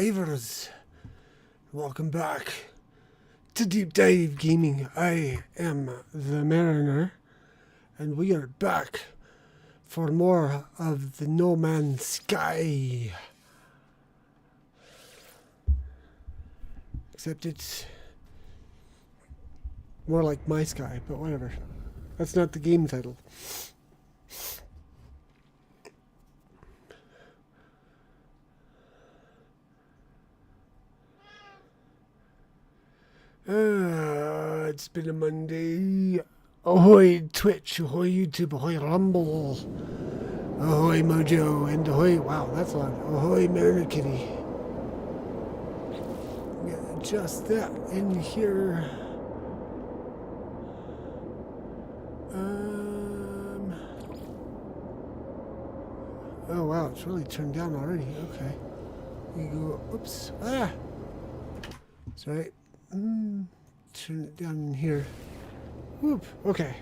divers. Welcome back to Deep Dive Gaming. I am the Mariner, and we are back for more of the No Man's Sky. Except it's more like My Sky, but whatever. That's not the game title. It's been a Monday. Ahoy Twitch, ahoy YouTube, ahoy Rumble, ahoy Mojo, and ahoy, wow, that's loud. Ahoy Mariner Kitty. Yeah, just that in here. Oh wow, it's really turned down already. Okay. You go, oops, Sorry. Turn it down in here. Whoop. Okay.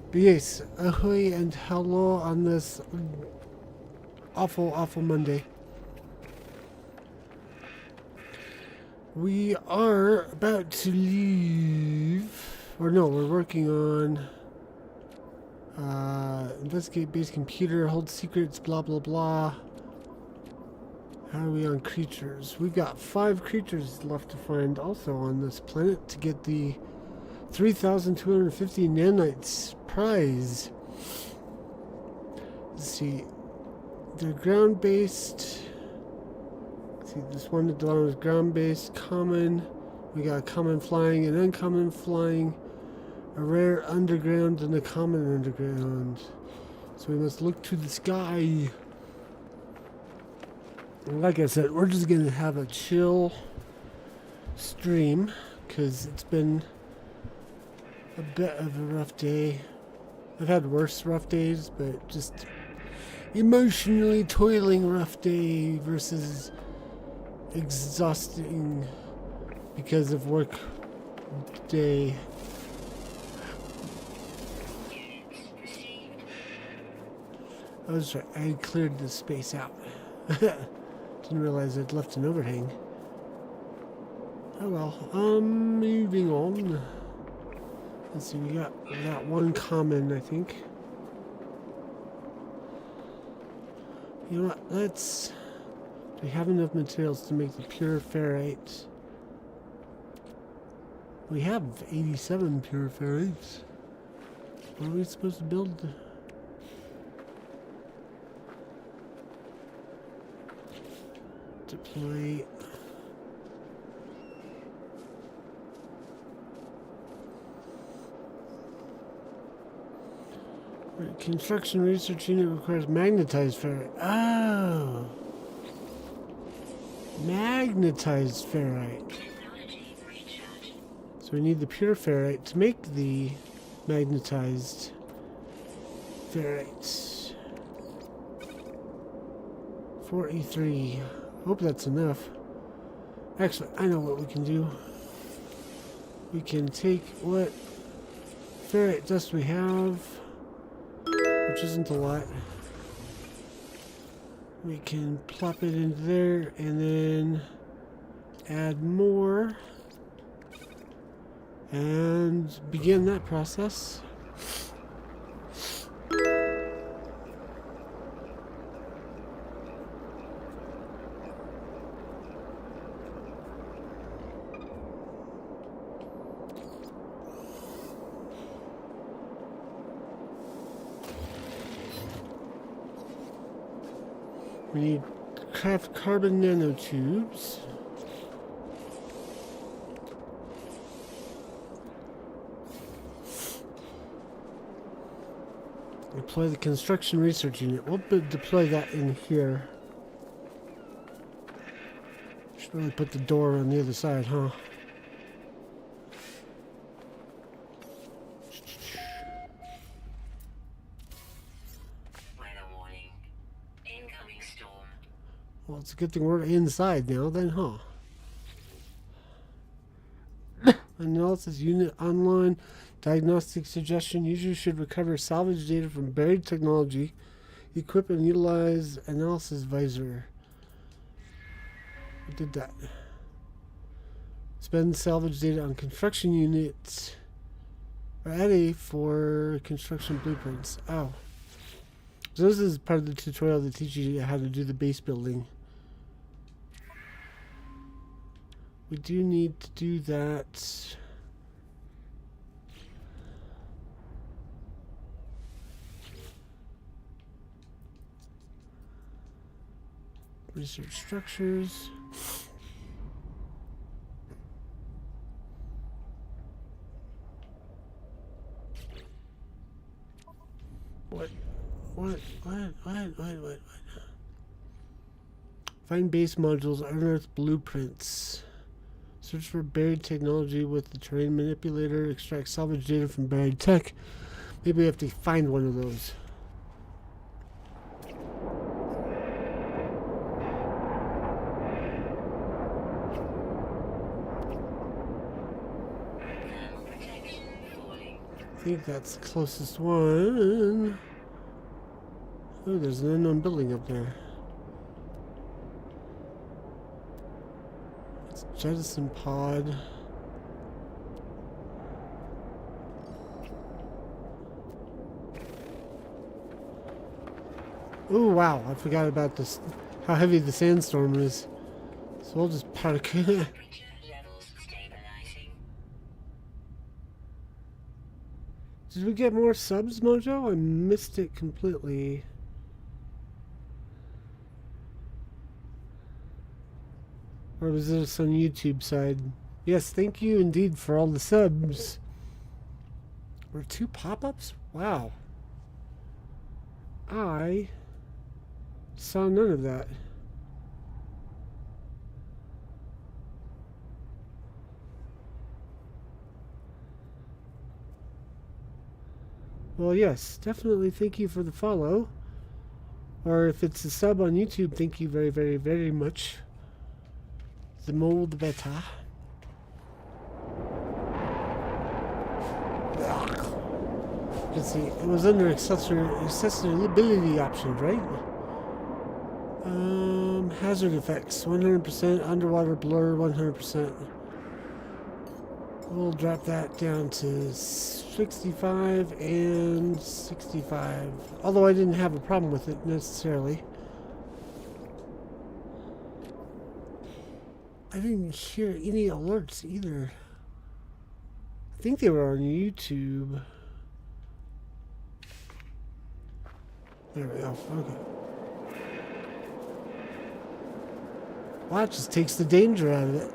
But yes, ahoy and hello on this awful Monday. We are about to leave, or no, we're working on investigate base computer, hold secrets, blah blah blah. How are we on creatures? We've got 5 creatures left to find also on this planet to get the 3,250 nanites prize. Let's see. They're ground-based. See, this one at the bottom is ground-based, common. We got common flying and uncommon flying, a rare underground and a common underground. So we must look to the sky. Like I said, we're just going to have a chill stream because it's been a bit of a rough day. I've had worse rough days, but just emotionally toiling rough day versus exhausting because of work day. I was right. I cleared the space out. Didn't realize I'd left an overhang. Oh well. Moving on. Let's see, we got one common, I think. You know what? Do we have enough materials to make the pure ferrite? We have 87 pure ferrites. What are we supposed to build? Deploy. Construction research unit requires magnetized ferrite. Oh! Magnetized ferrite. So we need the pure ferrite to make the magnetized ferrite. 43. Hope that's enough. Actually, I know what we can do. We can take what ferrite dust we have, which isn't a lot. We can plop it into there and then add more and begin that process. We need craft carbon nanotubes. Deploy the construction research unit. We'll deploy that in here. Should really put the door on the other side, huh? Well, it's a good thing we're inside now, then, huh? Analysis unit online. Diagnostic suggestion. Users should recover salvage data from buried technology. Equip and utilize analysis visor. What did that? Spend salvage data on construction units. Ready for construction blueprints. Oh. So this is part of the tutorial that teaches you how to do the base building. We do need to do that. Research structures. What? Find base modules, unearth blueprints. Search for buried technology with the terrain manipulator. Extract salvage data from buried tech. Maybe we have to find one of those. I think that's the closest one. Oh, there's an unknown building up there. It's jettison pod. Oh wow, I forgot about this. How heavy the sandstorm is. So we'll just park. Did we get more subs, Mojo? I missed it completely. Or was this on YouTube side? Yes, thank you indeed for all the subs. Were 2 pop-ups? Wow. I saw none of that. Well, yes, definitely thank you for the follow. Or if it's a sub on YouTube, thank you very, very, very much. The more the better. Let's see, it was under accessibility options, right? Hazard effects, 100%, underwater blur, 100%. We'll drop that down to 65 and 65. Although I didn't have a problem with it necessarily. I didn't hear any alerts either. I think they were on YouTube. There we go. Okay. Well, that just takes the danger out of it.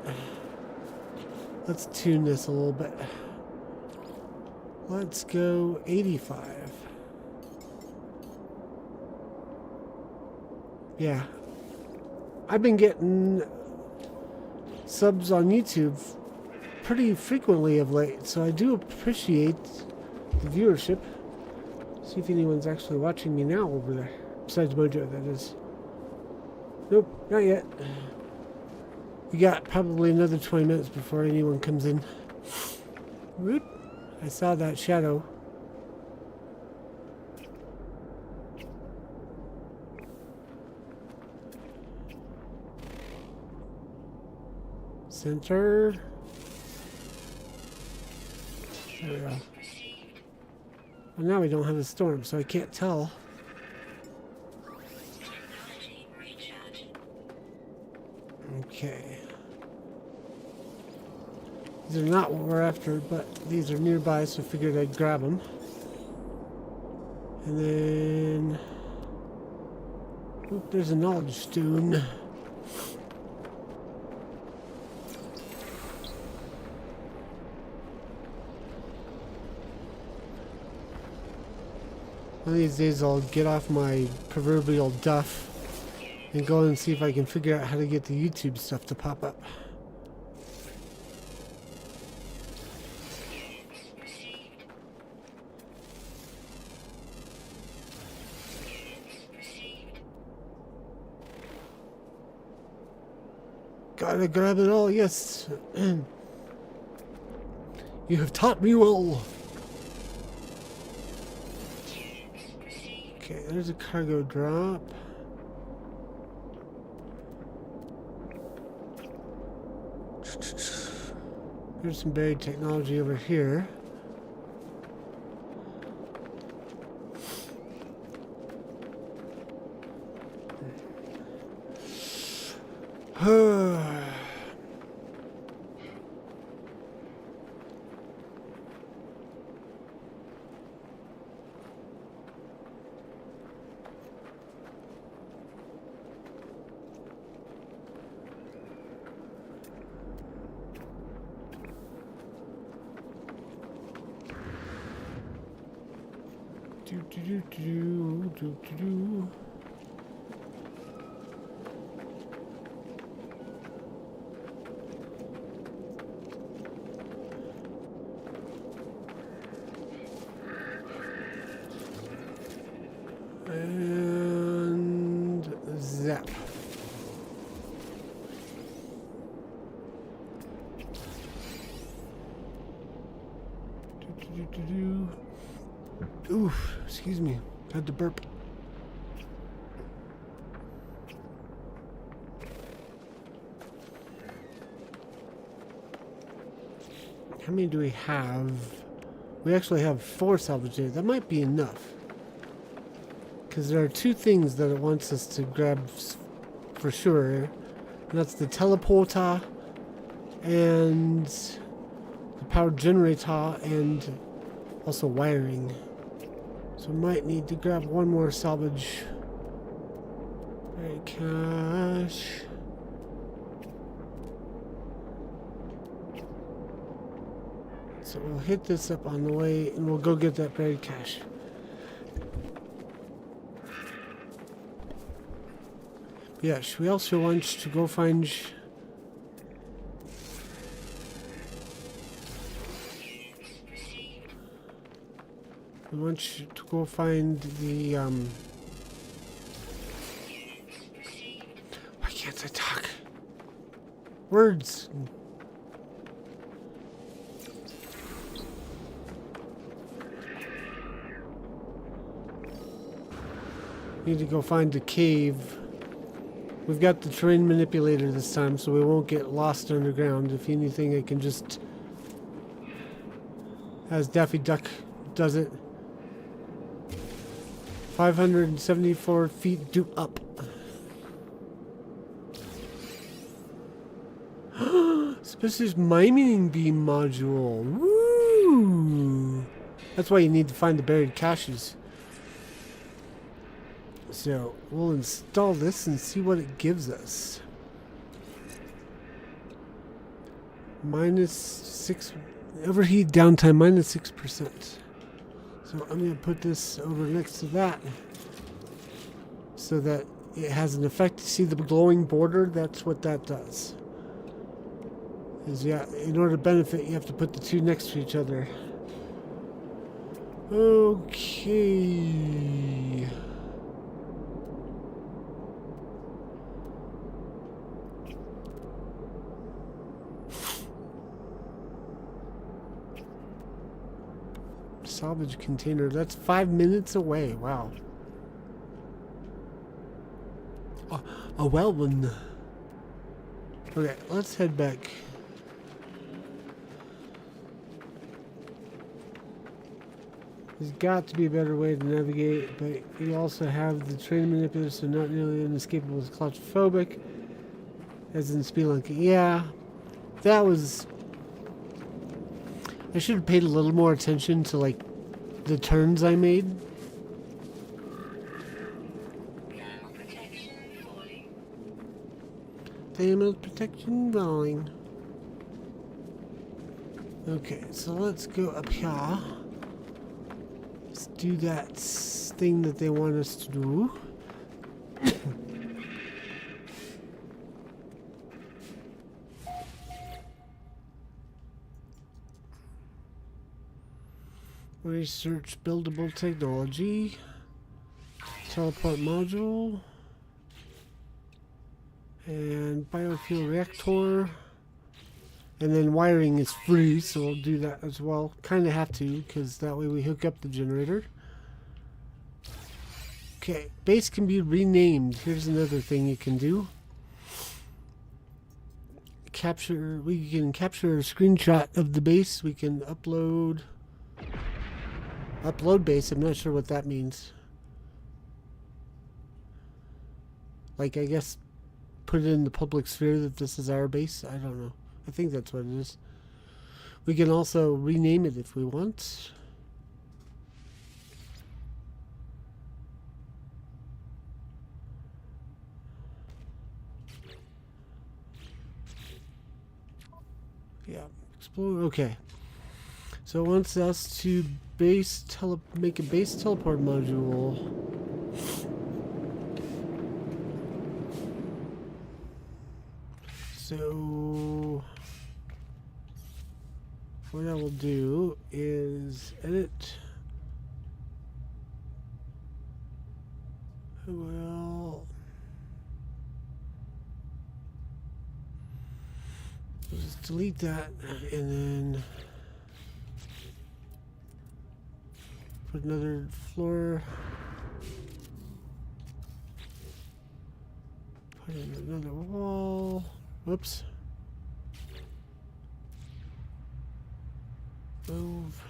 Let's tune this a little bit. Let's go 85. Yeah. I've been getting subs on YouTube pretty frequently of late, so I do appreciate the viewership. See if anyone's actually watching me now over there. Besides Mojo, that is. Nope, not yet. We got probably another 20 minutes before anyone comes in. Whoop. I saw that shadow. Center. There we go. Well, now we don't have a storm, so I can't tell. Okay. These are not what we're after, but these are nearby, so I figured I'd grab them. And then... Oop, there's a knowledge stone. One of these days I'll get off my proverbial duff and go and see if I can figure out how to get the YouTube stuff to pop up. Gotta grab it all, yes. You have taught me well. Okay, there's a cargo drop. There's some buried technology over here. Do. And zap. Oof, excuse me. Had to burp. How many do we have? We actually have 4 salvage days. That might be enough. Because there are 2 things that it wants us to grab for sure. And that's the teleporter and the power generator and also wiring. So I might need to grab 1 more salvage. Alright, cash. So we'll hit this up on the way and we'll go get that buried cache. Yes, we also want to go find... We want you to go find the, Why can't I talk? Words! Need to go find the cave. We've got the terrain manipulator this time, so we won't get lost underground. If anything, I can just... As Daffy Duck does it. 574 feet due up. Specialist mining beam module. Woo! That's why you need to find the buried caches. So we'll install this and see what it gives us. -6 overheat downtime, -6%. So I'm going to put this over next to that so that it has an effect. See the glowing border? That's what that does. Is yeah, in order to benefit, you have to put the 2 next to each other. Okay. Salvage container. That's 5 minutes away. Wow. A well one. Okay, let's head back. There's got to be a better way to navigate, but you also have the terrain manipulator, so not nearly inescapable as claustrophobic as in Spelunky. Yeah, that was... I should have paid a little more attention to, like, the turns I made. Thermal protection falling. Okay, so let's go up here. Let's do that thing that they want us to do. Research buildable technology. Teleport module. And biofuel reactor. And then wiring is free, so we'll do that as well. Kind of have to, because that way we hook up the generator. Okay, base can be renamed. Here's another thing you can do. capture. We can capture a screenshot of the base. We can upload base. I'm not sure what that means. Like, I guess put it in the public sphere that this is our base. I don't know. I think that's what it is. We can also rename it if we want. Yeah, explore. Okay. So it wants us to make a base teleport module. So what I will do is edit. Well, just delete that and then put another floor. Put in another wall. Whoops. Move.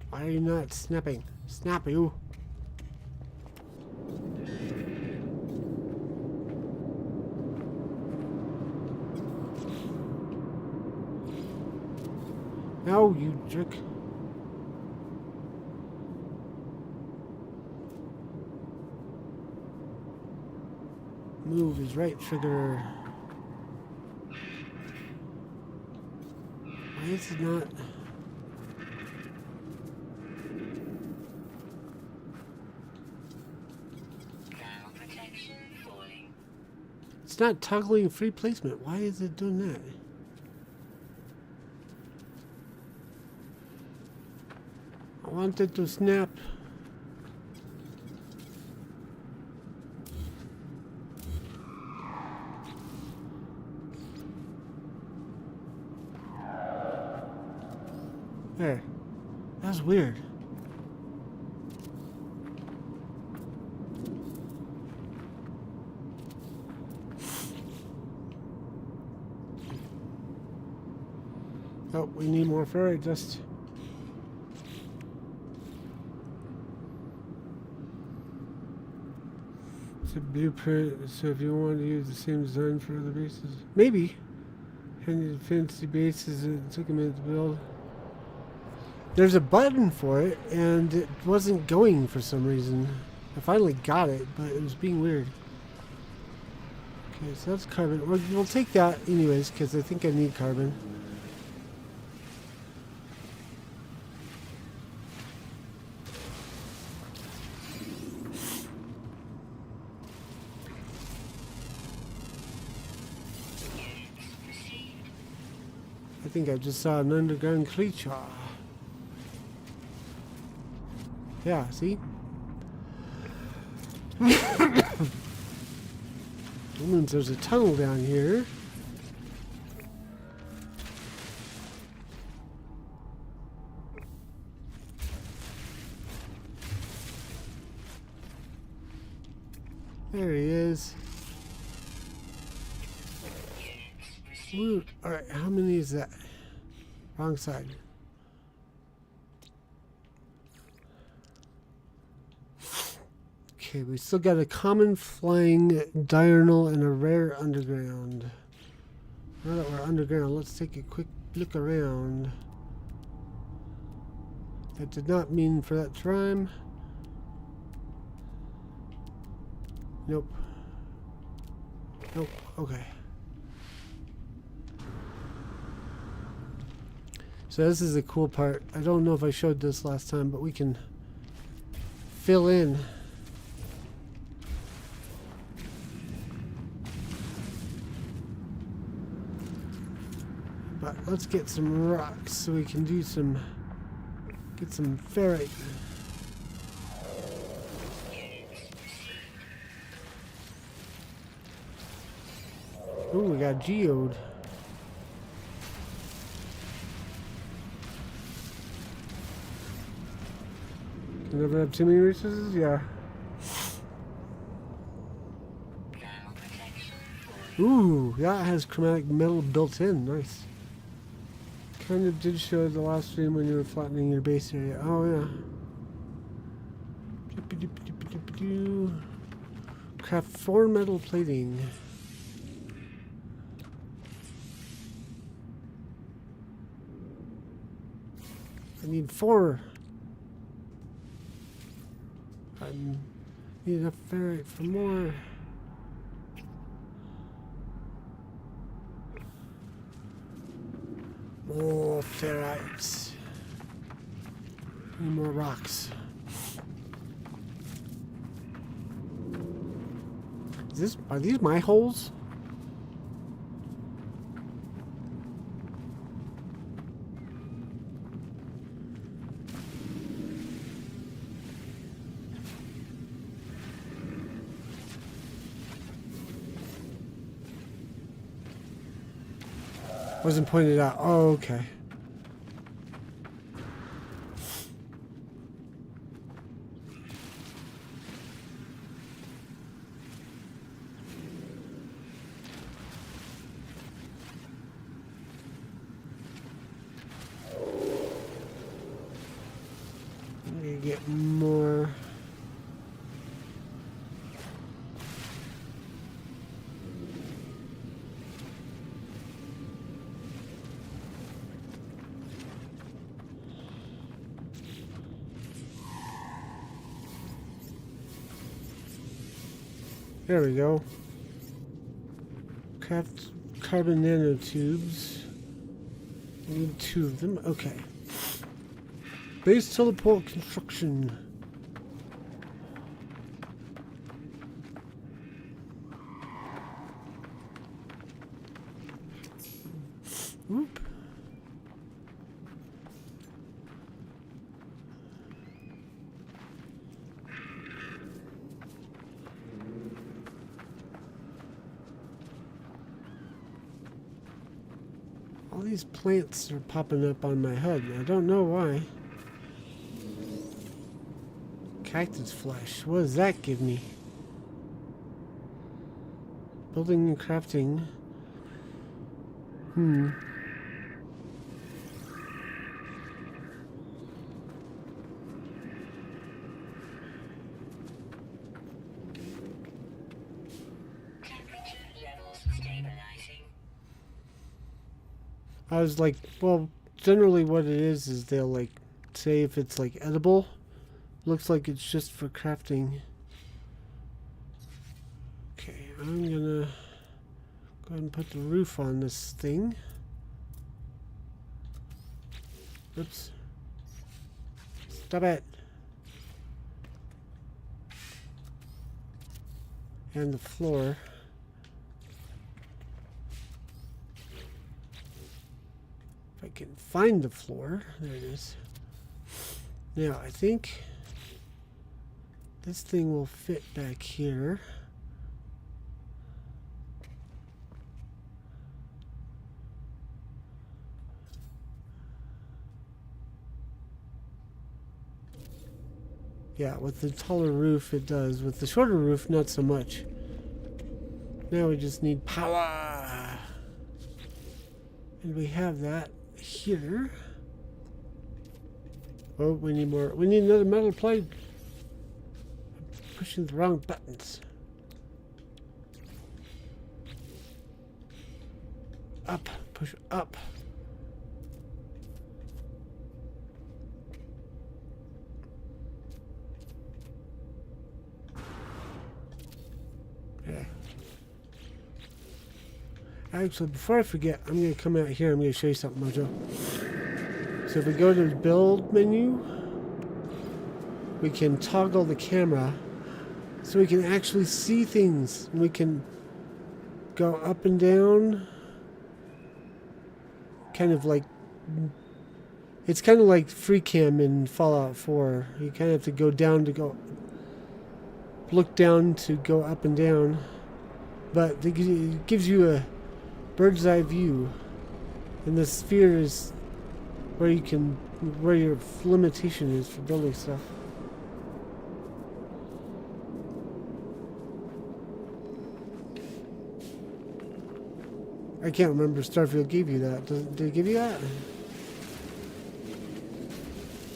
Why are you not snapping? Snap you. No, you jerk. Move is right trigger. Why is it not? It's not toggling free placement. Why is it doing that? I want it to snap. There. That was weird. Oh, we need more fairy dust. It's a blueprint, so if you want to use the same design for other bases, maybe. And fancy bases, it took a minute to build. There's a button for it, and it wasn't going for some reason. I finally got it, but it was being weird. Okay, so that's carbon. We'll take that anyways, because I think I need carbon. I think I just saw an underground creature. Yeah, see? That means there's a tunnel down here. There he is. Ooh, alright, how many is that? Wrong side. Okay, we still got a common flying diurnal and a rare underground. Now that we're underground, let's take a quick look around. That did not mean for that to rhyme. Nope. Nope. Okay. So this is the cool part. I don't know if I showed this last time, but we can fill in. But let's get some rocks so we can do some, get some ferrite. Ooh, we got geode. Can never have too many resources? Yeah. Ooh, that has chromatic metal built in. Nice. Kind of did show the last stream when you were flattening your base area. Oh, yeah. Craft 4 metal plating. I need 4. I need enough ferrite for more. More ferrites. Need more rocks. Are these my holes? Wasn't pointed out. Oh, okay. I'm gonna get more. There we go. Craft carbon nanotubes. Need 2 of them. Okay. Base teleport construction. Whoop. All these plants are popping up on my HUD. I don't know why. Cactus flesh. What does that give me? Building and crafting. I was like, well, generally what it is they'll like say if it's like edible. Looks like it's just for crafting. Okay, I'm gonna go ahead and put the roof on this thing. Oops. Stop it. And the floor. If I can find the floor. There it is. Now, I think this thing will fit back here. Yeah, with the taller roof it does. With the shorter roof, not so much. Now we just need power. And we have that here. Oh, we need more. We need another metal plate. I'm pushing the wrong buttons. Up. Push up. Yeah. Actually, before I forget, I'm going to come out here. I'm going to show you something, Mojo. So if we go to the build menu, we can toggle the camera so we can actually see things. We can go up and down. Kind of like, it's kind of like free cam in Fallout 4. You kind of have to go down to go, look down to go up and down. But it gives you a bird's eye view. And the sphere is where you can, where your limitation is for building stuff. I can't remember if Starfield gave you that. Did it give you that?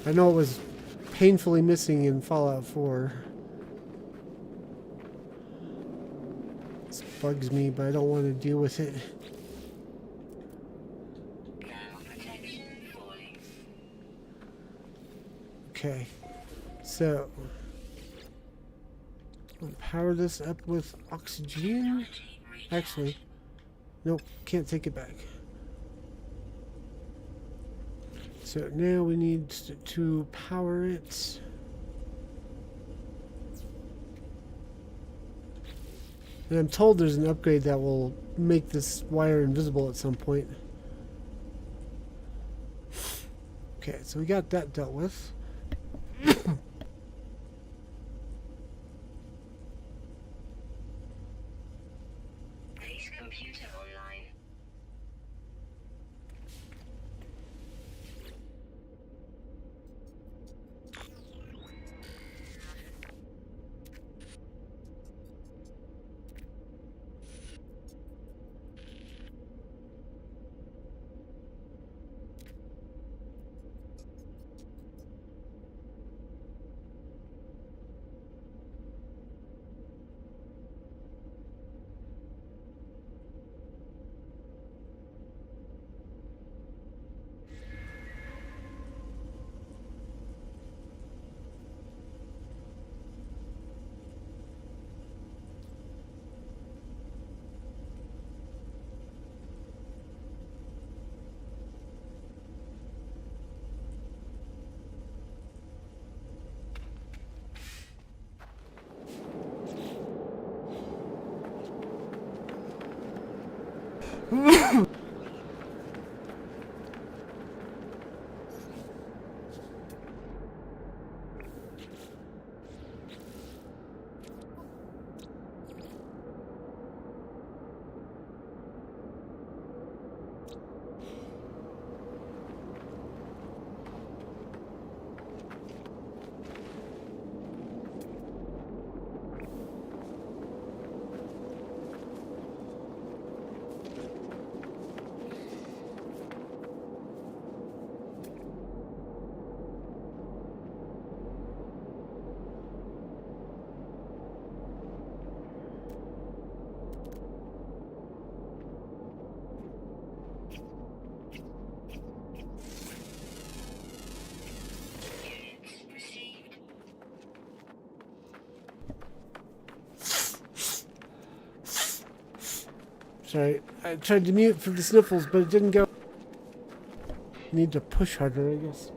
I know it was painfully missing in Fallout 4. This bugs me, but I don't want to deal with it. Okay, so I'll power this up with oxygen. Actually, nope, can't take it back. So now we need to power it. And I'm told there's an upgrade that will make this wire invisible at some point. Okay, so we got that dealt with. Base computer online. Sorry, I tried to mute for the sniffles, but it didn't go. Need to push harder, I guess.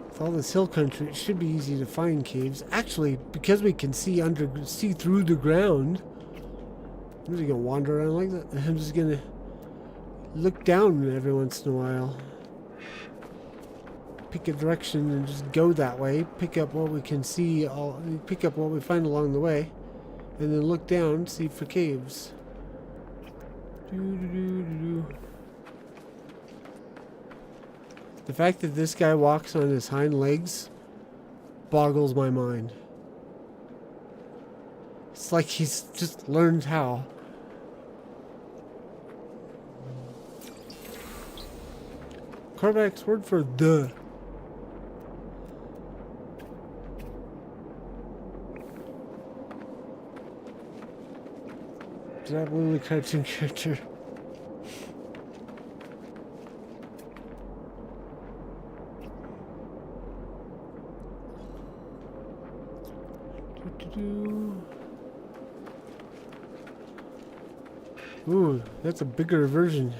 With all this hill country, it should be easy to find caves. Actually, because we can see through the ground, I'm just gonna wander around like that. I'm just gonna look down every once in a while. Pick a direction and just go that way. Pick up what we can see. Pick up what we find along the way, and then look down, see for caves. The fact that this guy walks on his hind legs boggles my mind. It's like he's just learned how. Korvac's word for "the." Is that literally cartoon character? Ooh, that's a bigger version.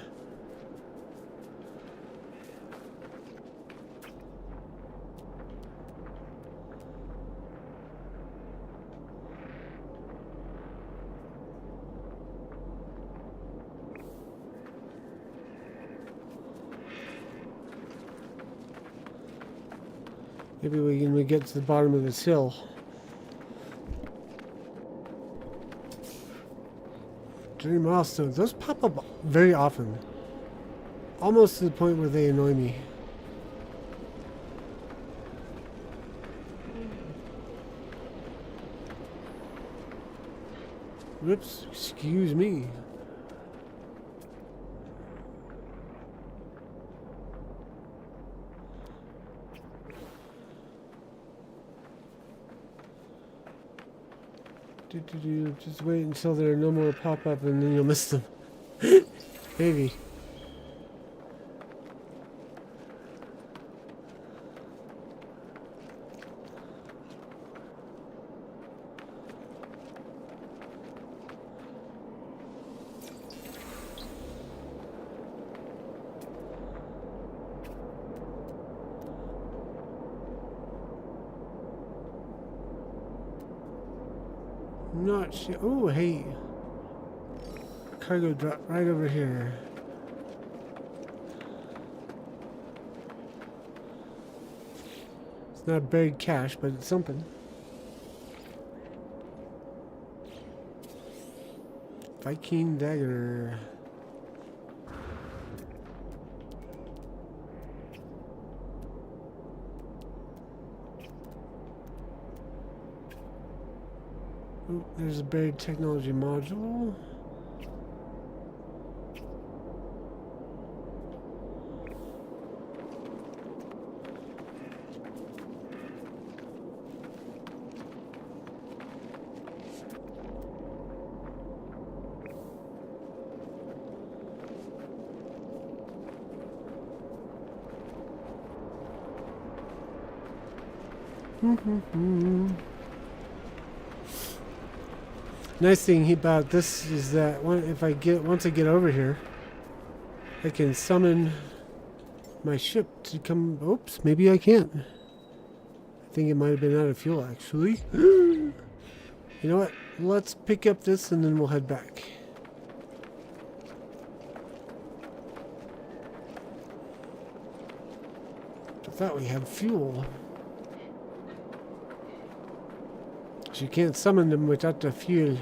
Maybe we can get to the bottom of this hill. Journey milestones. Those pop up very often. Almost to the point where they annoy me. Whoops, excuse me. Just wait until there are no more pop-up and then you'll miss them. Maybe. Not sure. Oh, hey. Cargo drop right over here. It's not buried cash, but it's something. Viking dagger. Oh, there's a buried technology module. Nice thing about this is that once I get over here, I can summon my ship to come. Oops, maybe I can't. I think it might have been out of fuel actually. You know what? Let's pick up this and then we'll head back. I thought we had fuel. You can't summon them without the fuel.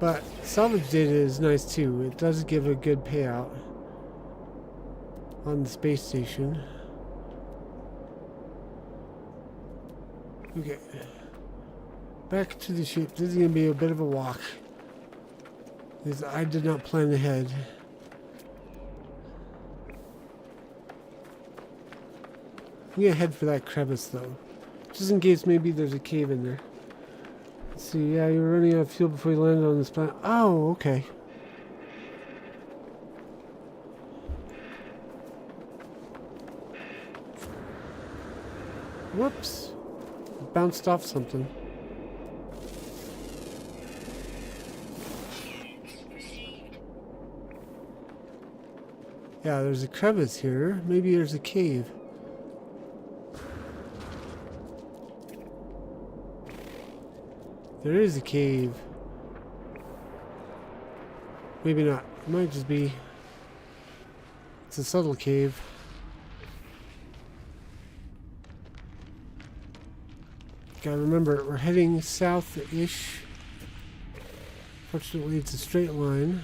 But salvage data is nice too. It does give a good payout on the space station. Okay. Back to the ship. This is going to be a bit of a walk. Because I did not plan ahead. I'm gonna head for that crevice though. Just in case maybe there's a cave in there. Let's see, yeah, you were running out of fuel before you landed on this planet. Oh, okay. Whoops. Bounced off something. Yeah, there's a crevice here. Maybe there's a cave. There is a cave. Maybe not. It might just be... It's a subtle cave. Gotta remember, we're heading south-ish. Fortunately, it's a straight line.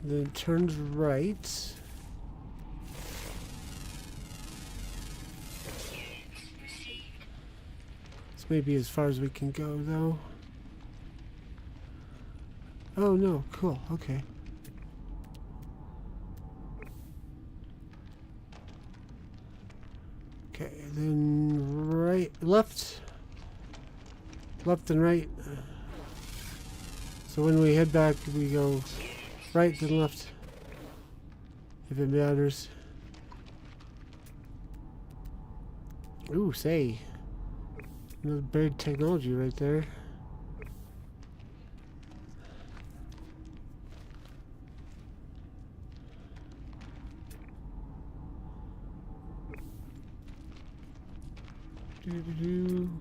Then it turns right. This may be as far as we can go, though. Oh, no. Cool. Okay. Okay, then right, left. Left and right. So when we head back, we go right then left, if it matters. Ooh, say. Another buried technology right there.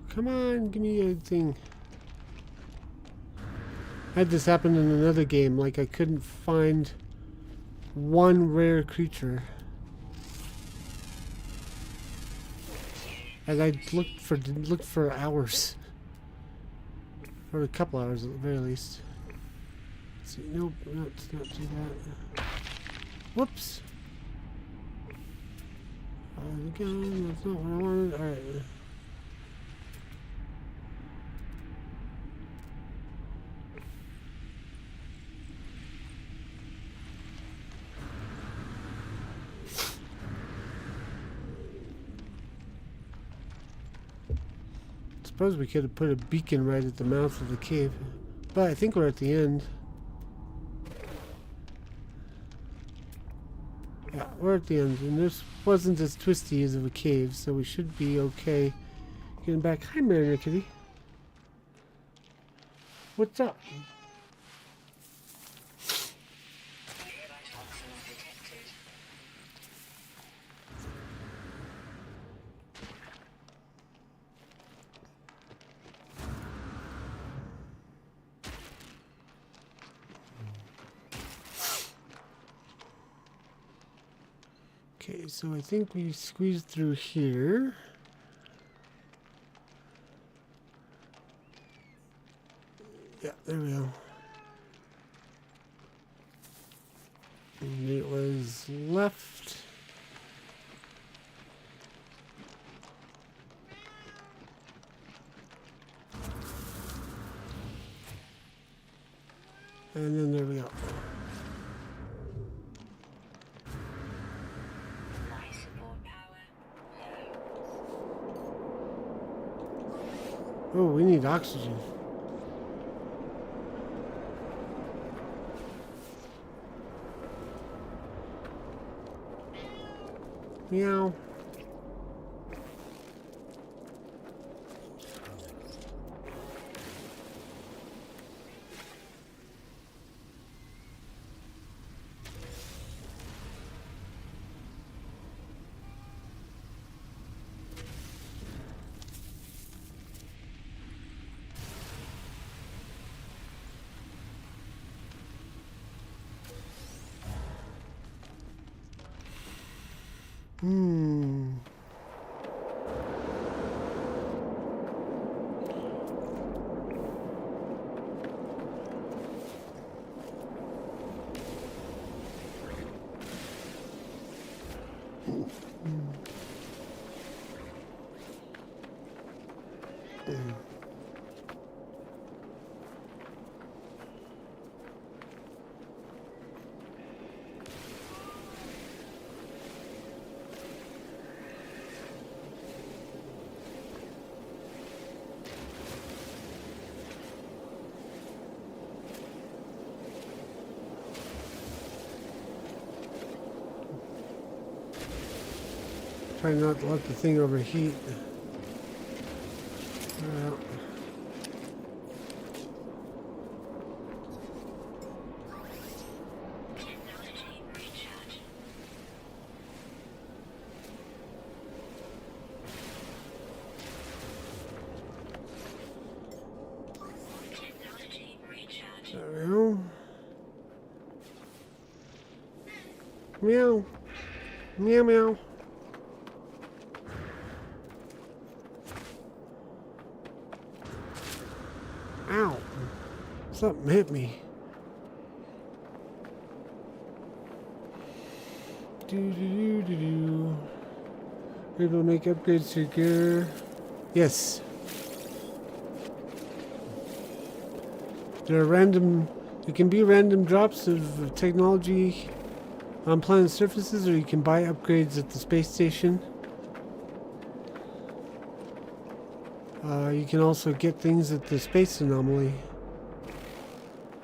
Come on, give me a thing. I had this happen in another game, like I couldn't find one rare creature. And I looked for hours. For a couple hours at the very least. Let's see, nope, let's not do that. Whoops! Again, that's not what I wanted. Alright. Suppose we could have put a beacon right at the mouth of the cave. But I think we're at the end. Yeah, we're at the end. And this wasn't as twisty as of a cave, so we should be okay getting back. Hi, Mariner Kitty. What's up? Toxins detected. Okay, so I think we squeezed through here. Yeah, there we go. And it was left. And then there we go. Life support power low. Oh, we need oxygen. Meow. Hmm. Try not to let the thing overheat. Well, Technology recharge. Technology recharge. there we go. Meow. Meow meow. Ow. Something hit me. Do. Able to make upgrades to your gear. Yes. There are random. There can be random drops of technology on planet surfaces, or you can buy upgrades at the space station. You can also get things at the space anomaly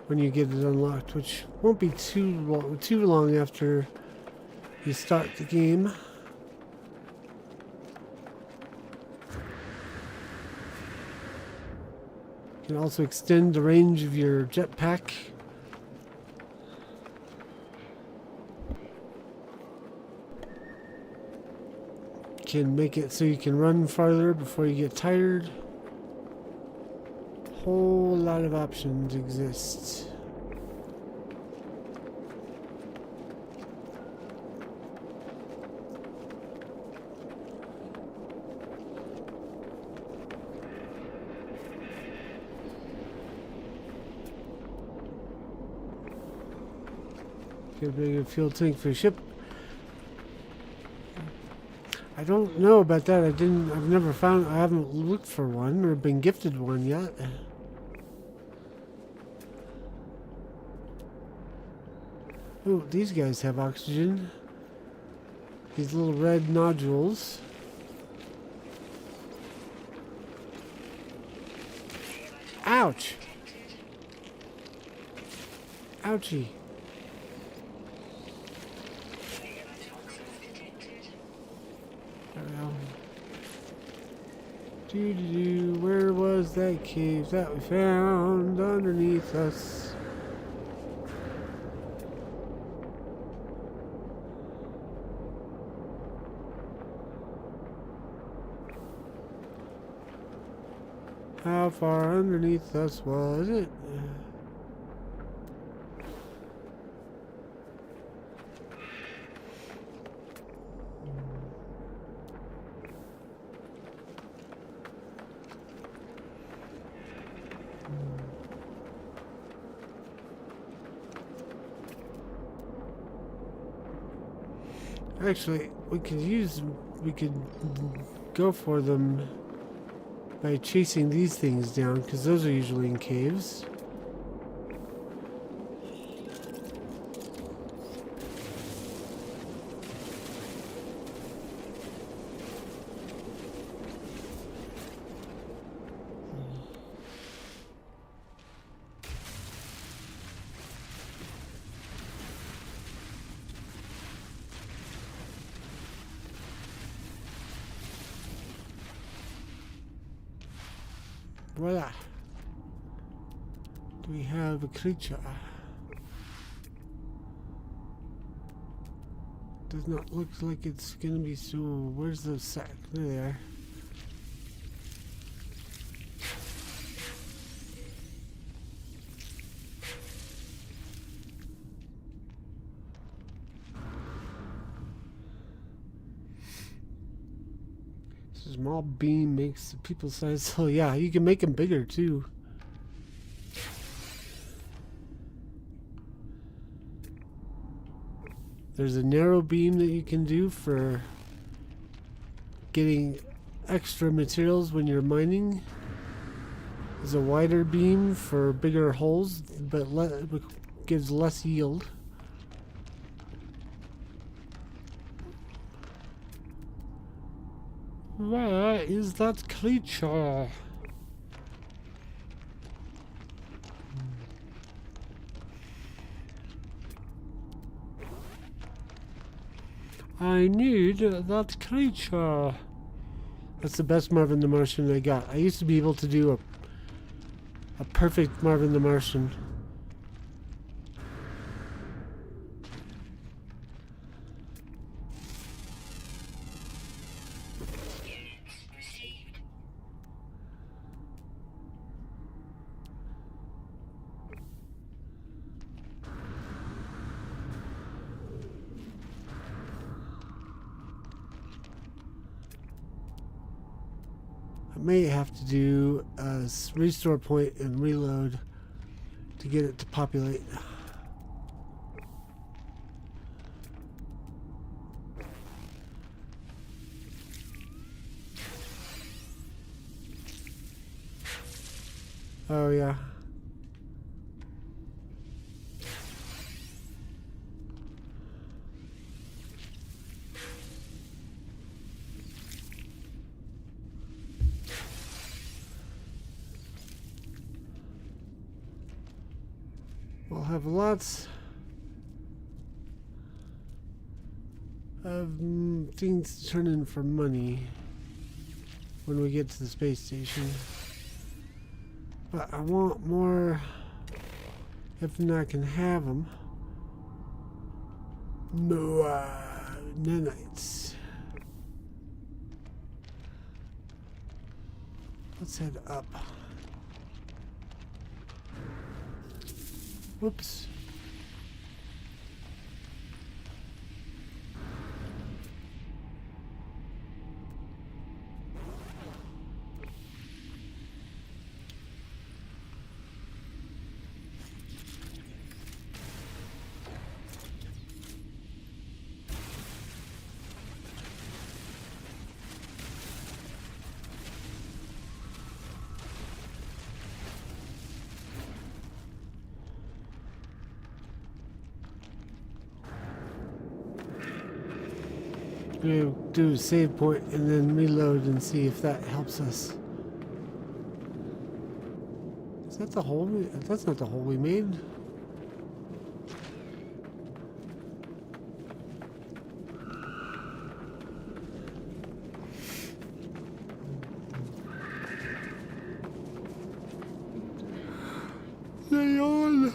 when you get it unlocked, which won't be too long after you start the game. You can also extend the range of your jetpack. Can make it so you can run farther before you get tired. Whole lot of options exist. Get a bigger fuel tank for your ship. I don't know about that. I've never found, I haven't looked for one or been gifted one yet. Oh, these guys have oxygen. These little red nodules. Ouch! Ouchie. Where was that cave that we found underneath us? How far underneath us was it? Actually, we could go for them by chasing these things down, because those are usually in caves. Voila. Do we have a creature? Does not look like it's gonna be so. Where's the sack? There they are. Small beam makes the people size. So yeah, you can make them bigger too. There's a narrow beam that you can do for getting extra materials when you're mining. There's a wider beam for bigger holes, but gives less yield. Where is that creature? I need that creature. That's the best Marvin the Martian I got. I used to be able to do a perfect Marvin the Martian. I may have to do a restore point and reload to get it to populate. Oh yeah. We'll have lots of things to turn in for money when we get to the space station. But I want more, if I can have them. More nanites. Let's head up. Whoops. We're gonna do a save point and then reload and see if that helps us. Is that the hole? That's not the hole we made. Leon!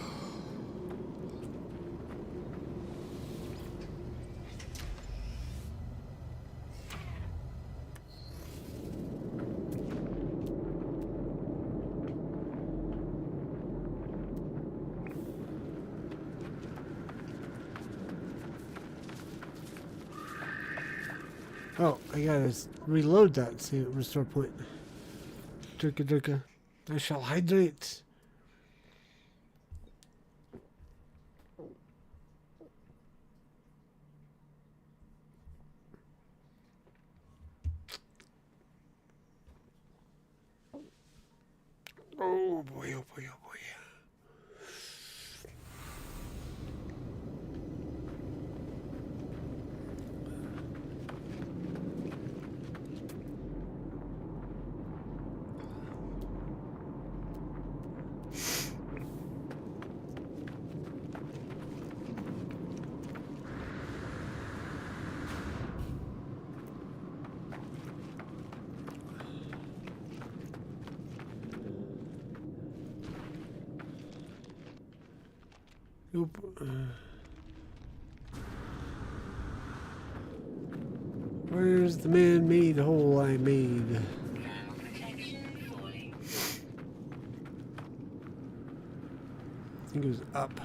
Oh, I gotta reload that. See, restore point. Durka durka. I shall hydrate. Oh boy, oh boy, oh boy. Nope. Where's the man-made hole I made? Now protection falling. I think it was up.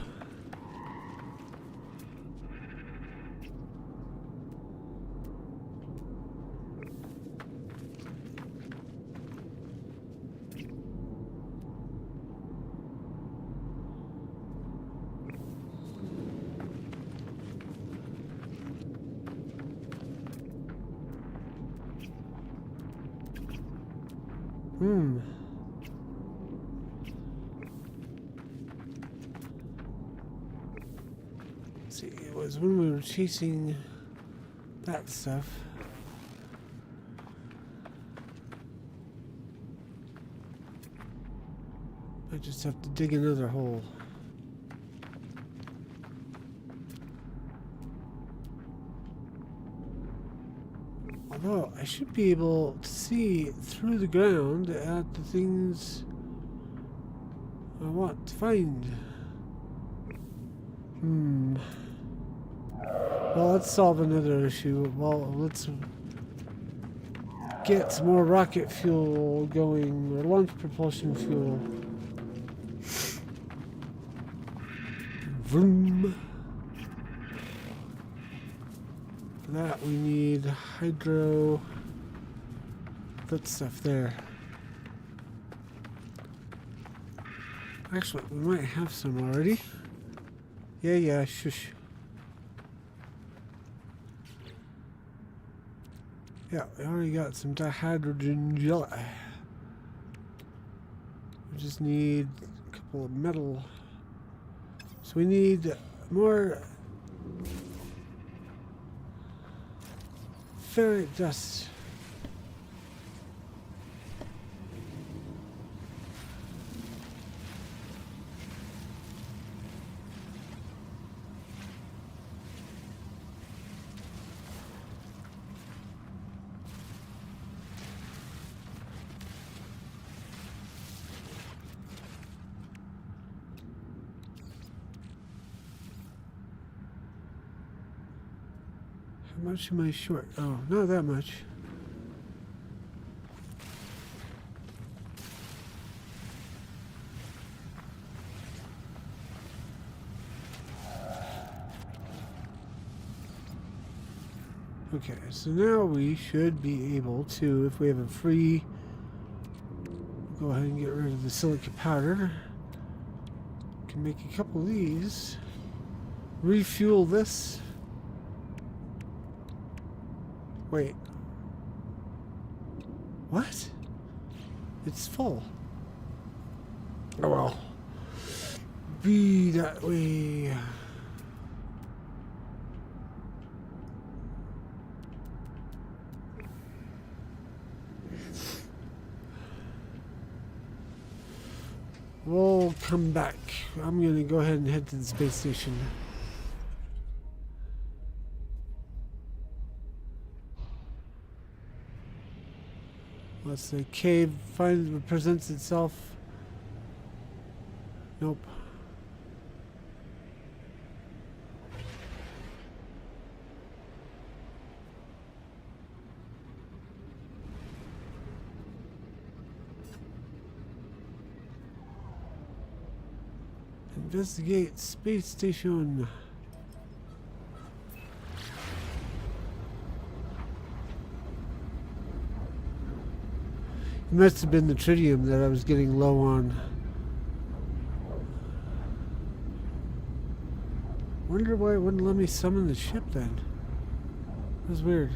See, it was when we were chasing that stuff. I just have to dig another hole. Although I should be able to see through the ground at the things I want to find. Well, let's solve another issue. Well, let's get some more rocket fuel going, or launch propulsion fuel. Vroom. For that, we need hydro. That stuff there. Actually, we might have some already. Yeah, shush. Yeah, we already got some dihydrogen jelly. We just need a couple of metal. So we need more ferrite dust. How much am I short? Oh, not that much. Okay, so now we should be able to, if we have a free, go ahead and get rid of the silica powder. Can make a couple of these. Refuel this. Wait. What? It's full. Oh well. Be that way. We'll come back. I'm gonna go ahead and head to the space station. Let's say cave presents itself. Nope. Investigate space station. It must have been the tritium that I was getting low on. Wonder why it wouldn't let me summon the ship then. That was weird.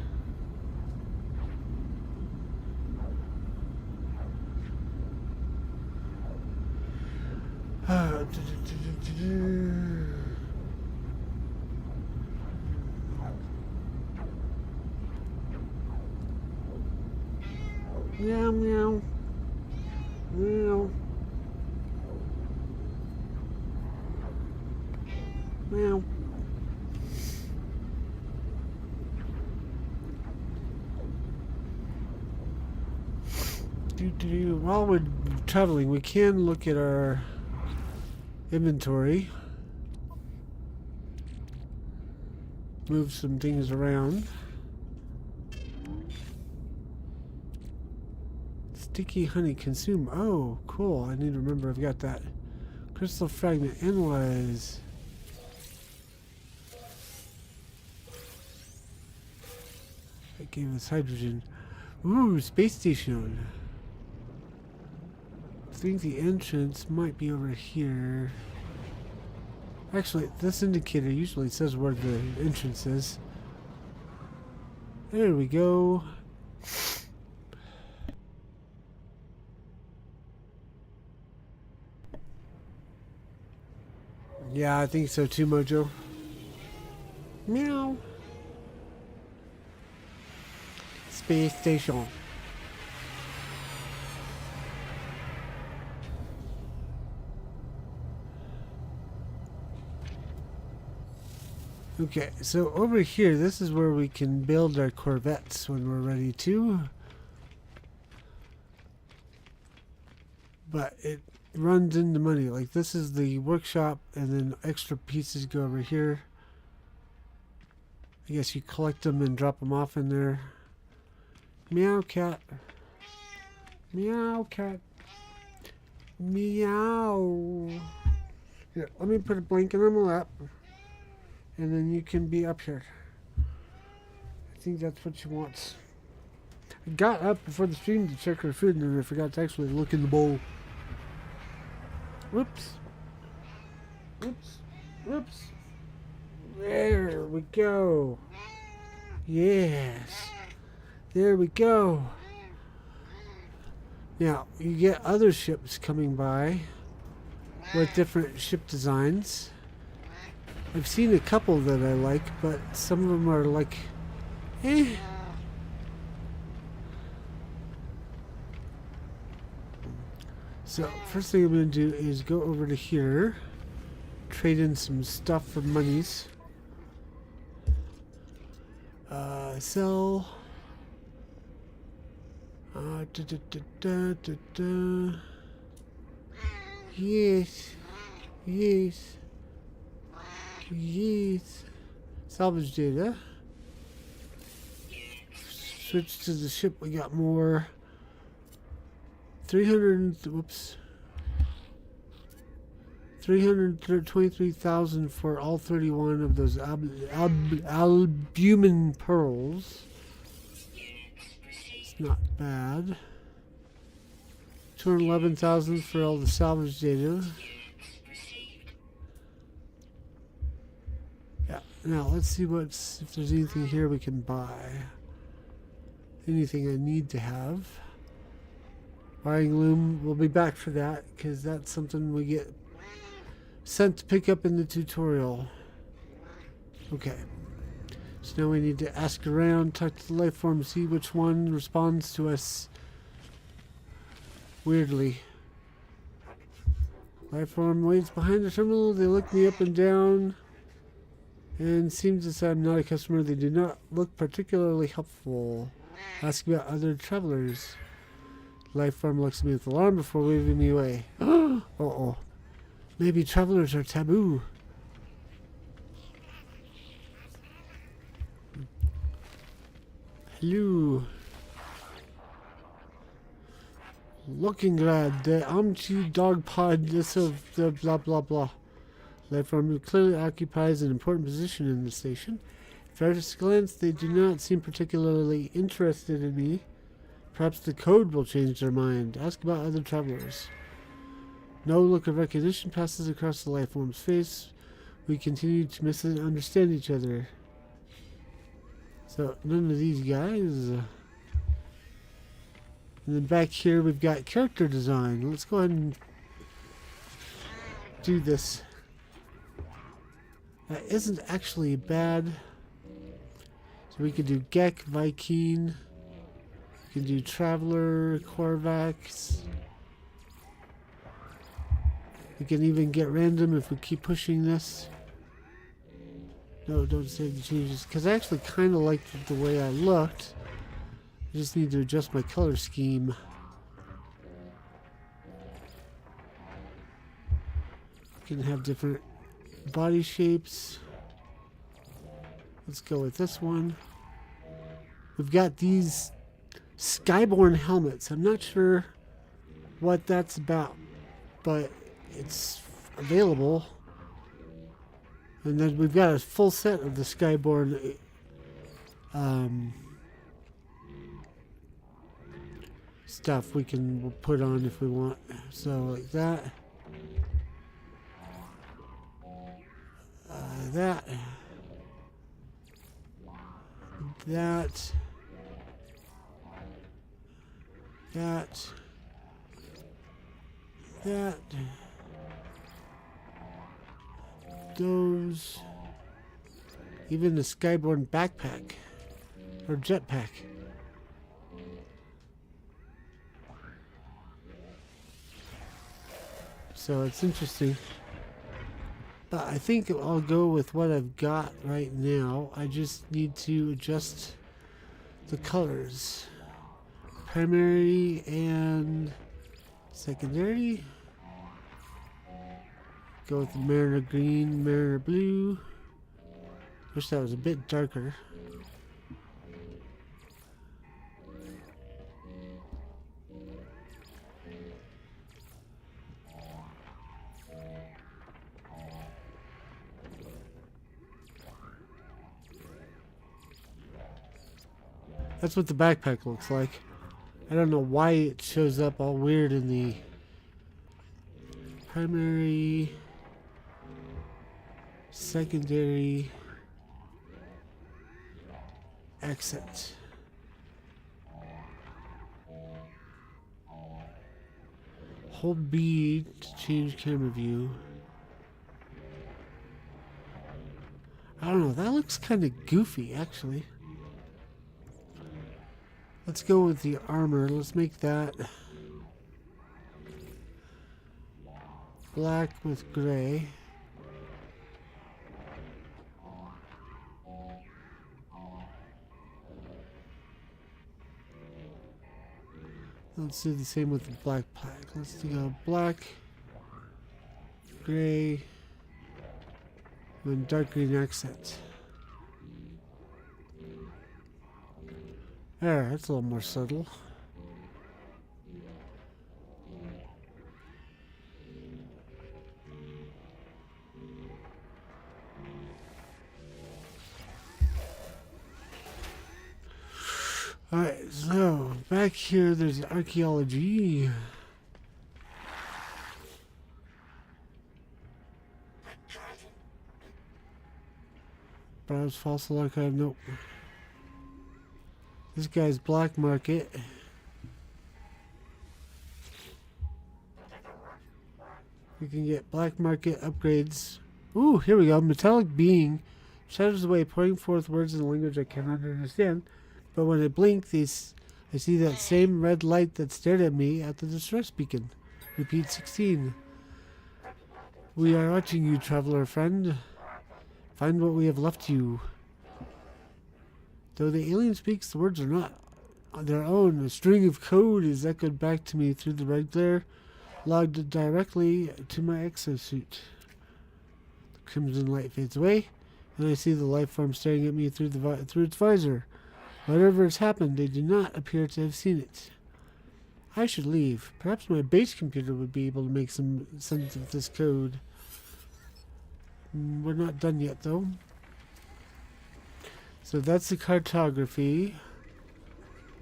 Meow meow. Meow. Meow. While we're traveling, we can look at our inventory. Move some things around. Sticky honey consume. Oh, cool. I need to remember I've got that. Crystal fragment. Analyze. That gave us hydrogen. Ooh, space station. I think the entrance might be over here. Actually, this indicator usually says where the entrance is. There we go. Yeah, I think so too, Mojo. Meow. Space station. Okay, so over here, this is where we can build our Corvettes when we're ready to. But it runs into money. Like, this is the workshop, and then extra pieces go over here. I guess you collect them and drop them off in there. Meow cat. Meow cat. Meow. Here, let me put a blanket on my lap. And then you can be up here. I think that's what she wants. I got up before the stream to check her food, and then I forgot to actually look in the bowl. Whoops. Whoops. Whoops. There we go. Yes. There we go. Now, you get other ships coming by with different ship designs. I've seen a couple that I like, but some of them are like, eh. So, first thing I'm going to do is go over to here, trade in some stuff for monies. Sell. Yes. Yes. Yes. Salvage data. Switch to the ship. We got more. 323,000 for all 31 of those albumin pearls. It's not bad. 211,000 for all the salvage data. Yeah. Now let's see if there's anything here we can buy. Anything I need to have. Wiring loom, we'll be back for that because that's something we get sent to pick up in the tutorial. Okay. So now we need to ask around, talk to the life form, see which one responds to us weirdly. Life form waits behind the terminal. They look me up and down and seem to say I'm not a customer. They do not look particularly helpful. Ask about other travelers. Life form looks at me with alarm before waving me away. Uh-oh. Maybe travelers are taboo. Hello. Looking glad. The Amchi dog pod. This of the blah blah blah. Life form clearly occupies an important position in the station. At first glance, they do not seem particularly interested in me. Perhaps the code will change their mind. Ask about other travelers. No look of recognition passes across the life form's face. We continue to misunderstand each other. So, none of these guys. And then back here we've got character design. Let's go ahead and do this. That isn't actually bad. So we could do Gek, Viking. We can do Traveler, Korvax. We can even get random if we keep pushing this. No, don't save the changes. Because I actually kind of liked the way I looked. I just need to adjust my color scheme. We can have different body shapes. Let's go with this one. We've got these Skyborn helmets. I'm not sure what that's about, but it's available. And then we've got a full set of the Skyborn stuff we can put on if we want. So like that. That. That. That. That. Those. Even the Skyborn backpack. Or jetpack. So it's interesting. But I think I'll go with what I've got right now. I just need to adjust the colors. Primary and secondary. Go with the Mariner green, Mariner blue. Wish that was a bit darker. That's what the backpack looks like. I don't know why it shows up all weird in the primary, secondary, exit. Hold B to change camera view. I don't know, that looks kind of goofy actually. Let's go with the armor. Let's make that black with gray. Let's do the same with the black pack. Let's do black, gray, and dark green accent. There, that's a little more subtle. Alright, so back here there's archaeology. Browse fossil archive, nope. This guy's black market. We can get black market upgrades. Ooh, here we go. Metallic being shatters away, pouring forth words in a language I cannot understand. But when I blink, I see that same red light that stared at me at the distress beacon. Repeat 16. We are watching you, traveler friend. Find what we have left you. Though the alien speaks, the words are not on their own. A string of code is echoed back to me through the red glare, logged directly to my exosuit. The crimson light fades away, and I see the life form staring at me through its visor. Whatever has happened, they do not appear to have seen it. I should leave. Perhaps my base computer would be able to make some sense of this code. We're not done yet, though. So that's the cartography.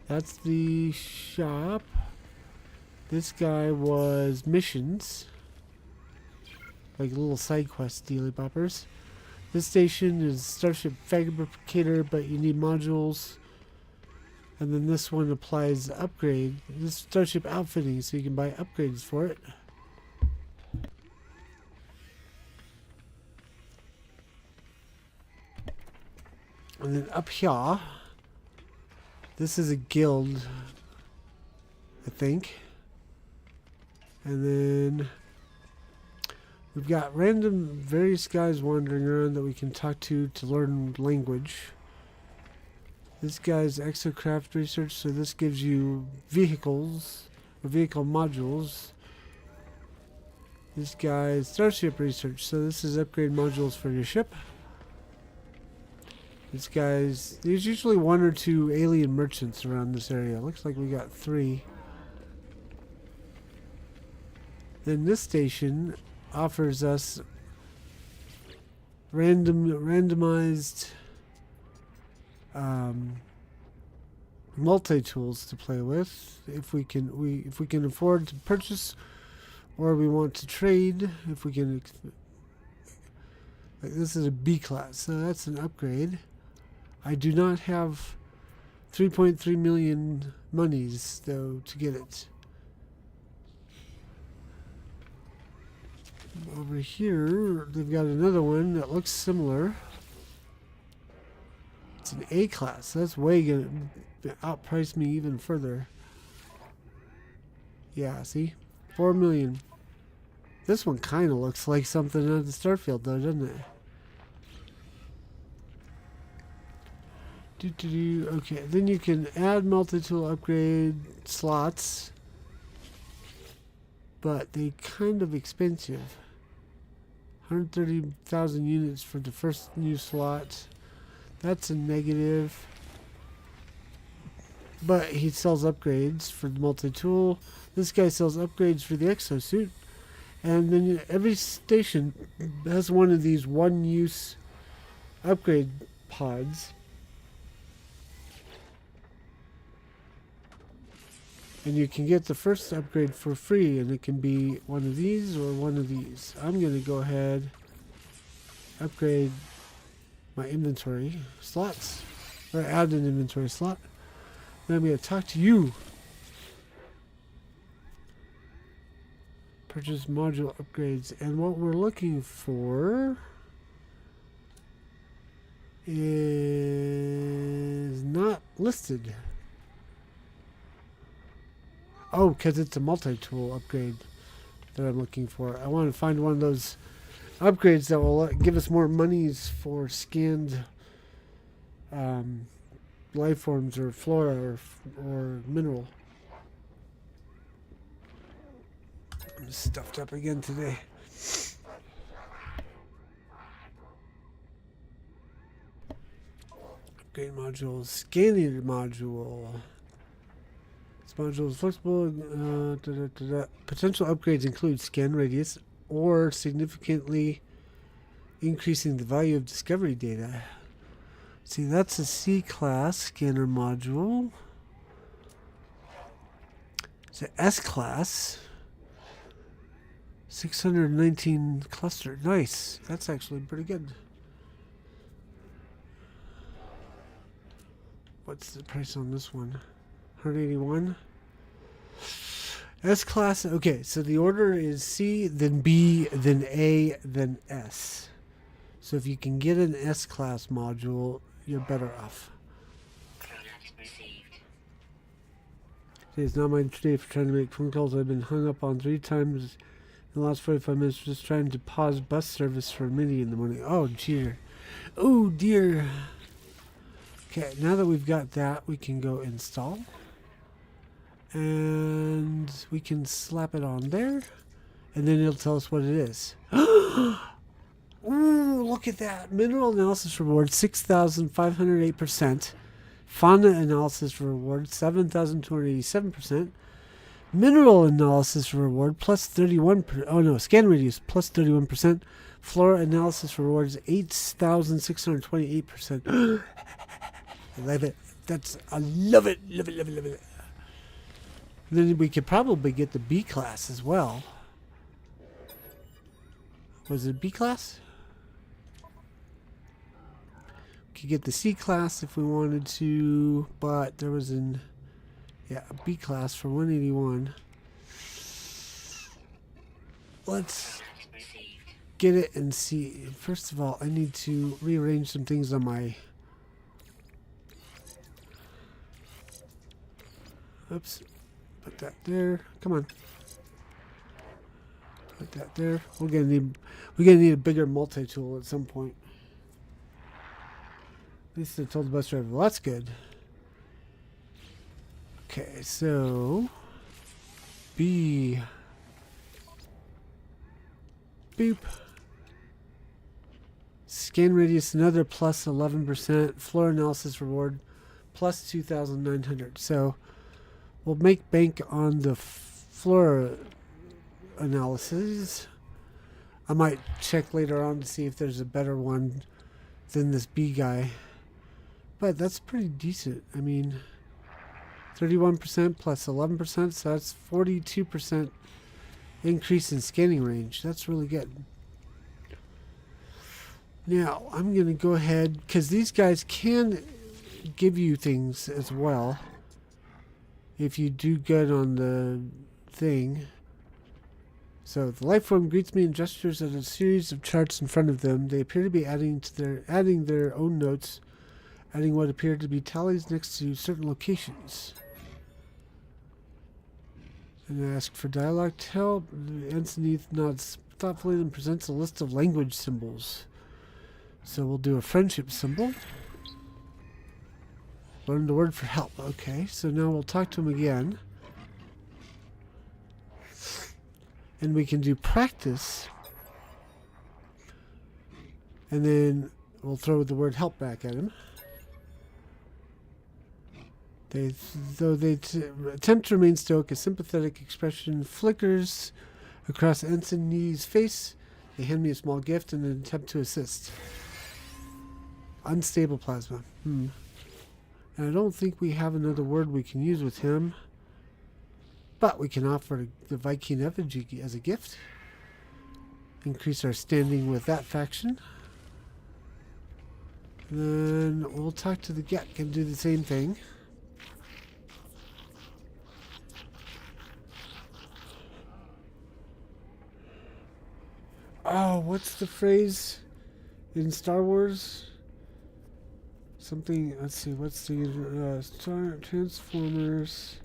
That's the shop. This guy was missions. Like little side quest dealy boppers. This station is Starship Fabricator, but you need modules. And then this one applies upgrade. This Starship Outfitting, so you can buy upgrades for it. And then up here, this is a guild, I think. And then we've got random various guys wandering around that we can talk to learn language. This guy's exocraft research, so this gives you vehicles, or vehicle modules. This guy's starship research, so this is upgrade modules for your ship. This guy's, there's usually 1 or 2 alien merchants around this area. Looks like we got 3. Then this station offers us randomized multi-tools to play with if we can afford to purchase, or we want to trade. If we can, like this is a B class, so that's an upgrade. I do not have 3.3 million monies though to get it. Over here they've got another one that looks similar. It's an A class. That's way gonna outprice me even further. Yeah, see? 4 million. This one kind of looks like something out of the Starfield though, doesn't it? Okay, then you can add multi-tool upgrade slots, but they kind of expensive. 130,000 units for the first new slot. That's a negative. But he sells upgrades for the multi-tool. This guy sells upgrades for the exosuit. And then every station has one of these one-use upgrade pods. And you can get the first upgrade for free, and it can be one of these or one of these. I'm going to go ahead, upgrade my inventory slots, or add an inventory slot. Then I'm going to talk to you. Purchase module upgrades, and what we're looking for is not listed. Oh, because it's a multi-tool upgrade that I'm looking for. I want to find one of those upgrades that will give us more monies for scanned life forms or flora or mineral. I'm stuffed up again today. Upgrade modules, scanning module. Module is flexible. Potential upgrades include scan radius or significantly increasing the value of discovery data. See, that's a C class scanner module. It's an S class. 619 cluster. Nice. That's actually pretty good. What's the price on this one? 181. S class. Okay, so the order is C, then B, then A, then S. So if you can get an S class module, you're better off. Product received. Today is not my day for trying to make phone calls. I've been hung up on 3 times In the last 45 minutes, just trying to pause bus service for a minute in the morning. Oh, dear. Oh, dear. Okay, now that we've got that, we can go install. And we can slap it on there. And then it'll tell us what it is. Ooh, look at that. Mineral analysis reward, 6,508%. Fauna analysis reward, 7,287%. Mineral analysis reward, plus 31%. Oh no, scan radius, plus 31%. Flora analysis rewards, 8,628%. I love it. I love it. Love it, love it, love it. Then we could probably get the B class as well. Was it B class? We could get the C class if we wanted to, but there was a B class for 181. Let's get it and see. First of all, I need to rearrange some things on my... Oops. Put that there. Come on. Put that there. We're gonna need a bigger multi-tool at some point. At least I told the bus driver. Well, that's good. Okay, so B. Boop. Scan radius another plus 11%. Floor analysis reward plus 2,900. So we'll make bank on the floor analysis. I might check later on to see if there's a better one than this B guy. But that's pretty decent. I mean, 31% plus 11%, so that's 42% increase in scanning range. That's really good. Now, I'm going to go ahead, because these guys can give you things as well. If you do good on the thing. So the life form greets me and gestures at a series of charts in front of them. They appear to be adding their own notes, adding what appear to be tallies next to certain locations. And I ask for dialogue to help. Ensign nods thoughtfully and presents a list of language symbols. So we'll do a friendship symbol. Learn the word for help. Okay, so now we'll talk to him again. And we can do practice. And then we'll throw the word help back at him. Though they attempt to remain stoic, a sympathetic expression flickers across Ensign Nee's face. They hand me a small gift in an attempt to assist. Unstable plasma. And I don't think we have another word we can use with him. But we can offer the Viking effigy as a gift. Increase our standing with that faction. And then we'll talk to the Gek and do the same thing. Oh, what's the phrase in Star Wars? Something, let's see, what's the Transformers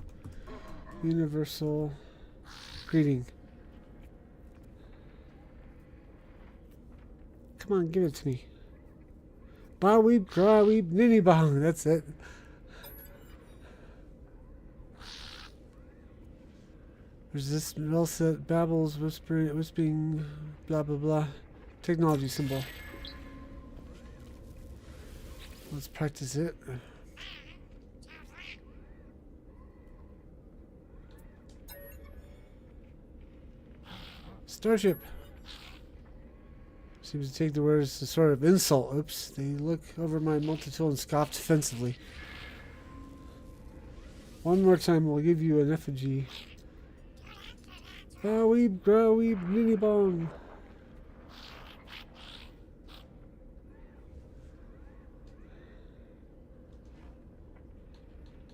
Universal Greeting. Come on, give it to me. Ba weeb, cry weeb, ninny bong. That's it. There's this else that babbles, whispering, blah blah blah. Technology symbol. Let's practice it. Starship. Seems to take the words as a sort of insult. Oops. They look over my multi-tool and scoff defensively. One more time, we'll give you an effigy. Ah, weeb, gra weeb, ninny bong.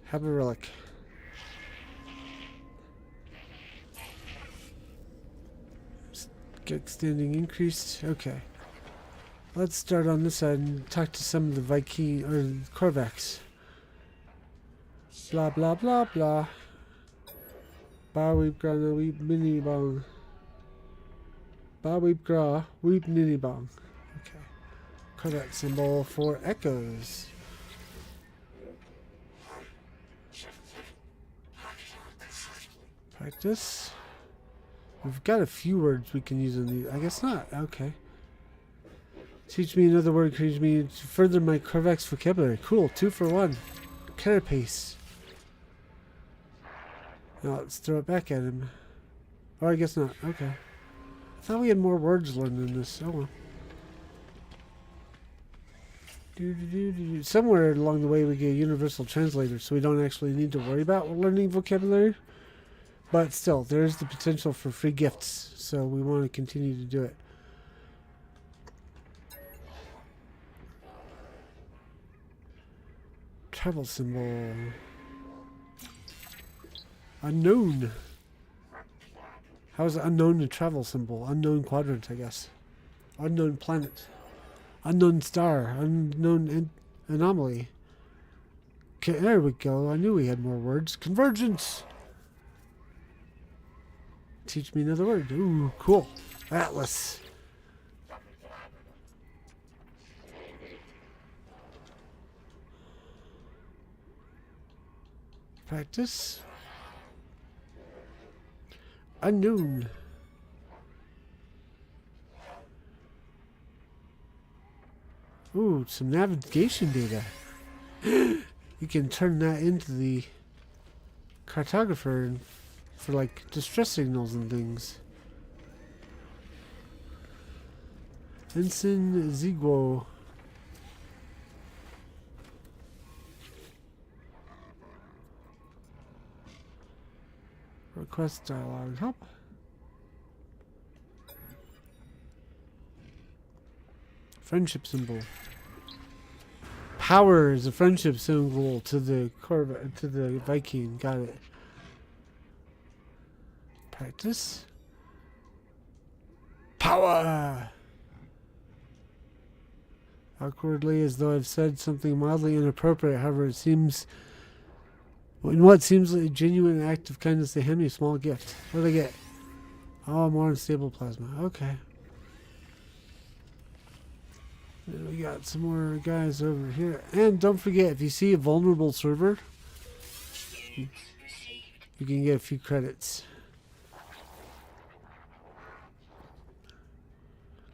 Have a relic. Get standing increased. Okay. Let's start on this side and talk to some of the Viking or Korvax. Blah blah blah blah. Ba weeb grana weeb mini bong. Ba weep gra. Weep nitty bong. Okay. Correct symbol for echoes. Practice. We've got a few words we can use in these. I guess not. Okay. Teach me another word. Teach me to further my Corvex vocabulary. Cool. 2 for 1. Carapace. Now let's throw it back at him. Or I guess not. Okay. I thought we had more words learned in this. Oh well. Somewhere along the way we get a universal translator, so we don't actually need to worry about learning vocabulary. But still, there is the potential for free gifts, so we want to continue to do it. Travel symbol. Unknown. How is it unknown a travel symbol? Unknown quadrant, I guess. Unknown planet. Unknown star. Unknown anomaly. Okay, there we go. I knew we had more words. Convergence. Teach me another word. Ooh, cool. Atlas. Practice. Unknown. Ooh, some navigation data. You can turn that into the cartographer for like distress signals and things. Ensign Ziguo. Request dialogue help. Friendship symbol. Power is a friendship symbol to the Corvette, to the Viking. Got it. Practice. Power. Awkwardly, as though I've said something mildly inappropriate. However, it seems, in what seems like a genuine act of kindness, they hand me a small gift. What do I get? Oh, more unstable plasma. Okay. Then we got some more guys over here. And don't forget, if you see a vulnerable server, you can get a few credits.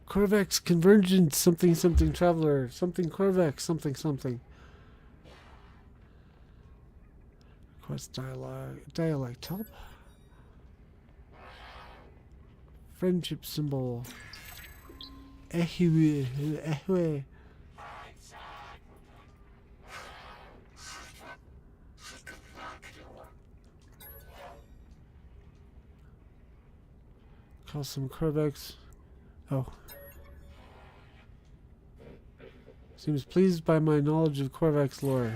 Corvex Convergence something something Traveler. Something Corvex something something. Quest dialect help. Friendship symbol. Ehwe. Call some Corvex. Oh. Seems pleased by my knowledge of Corvex lore,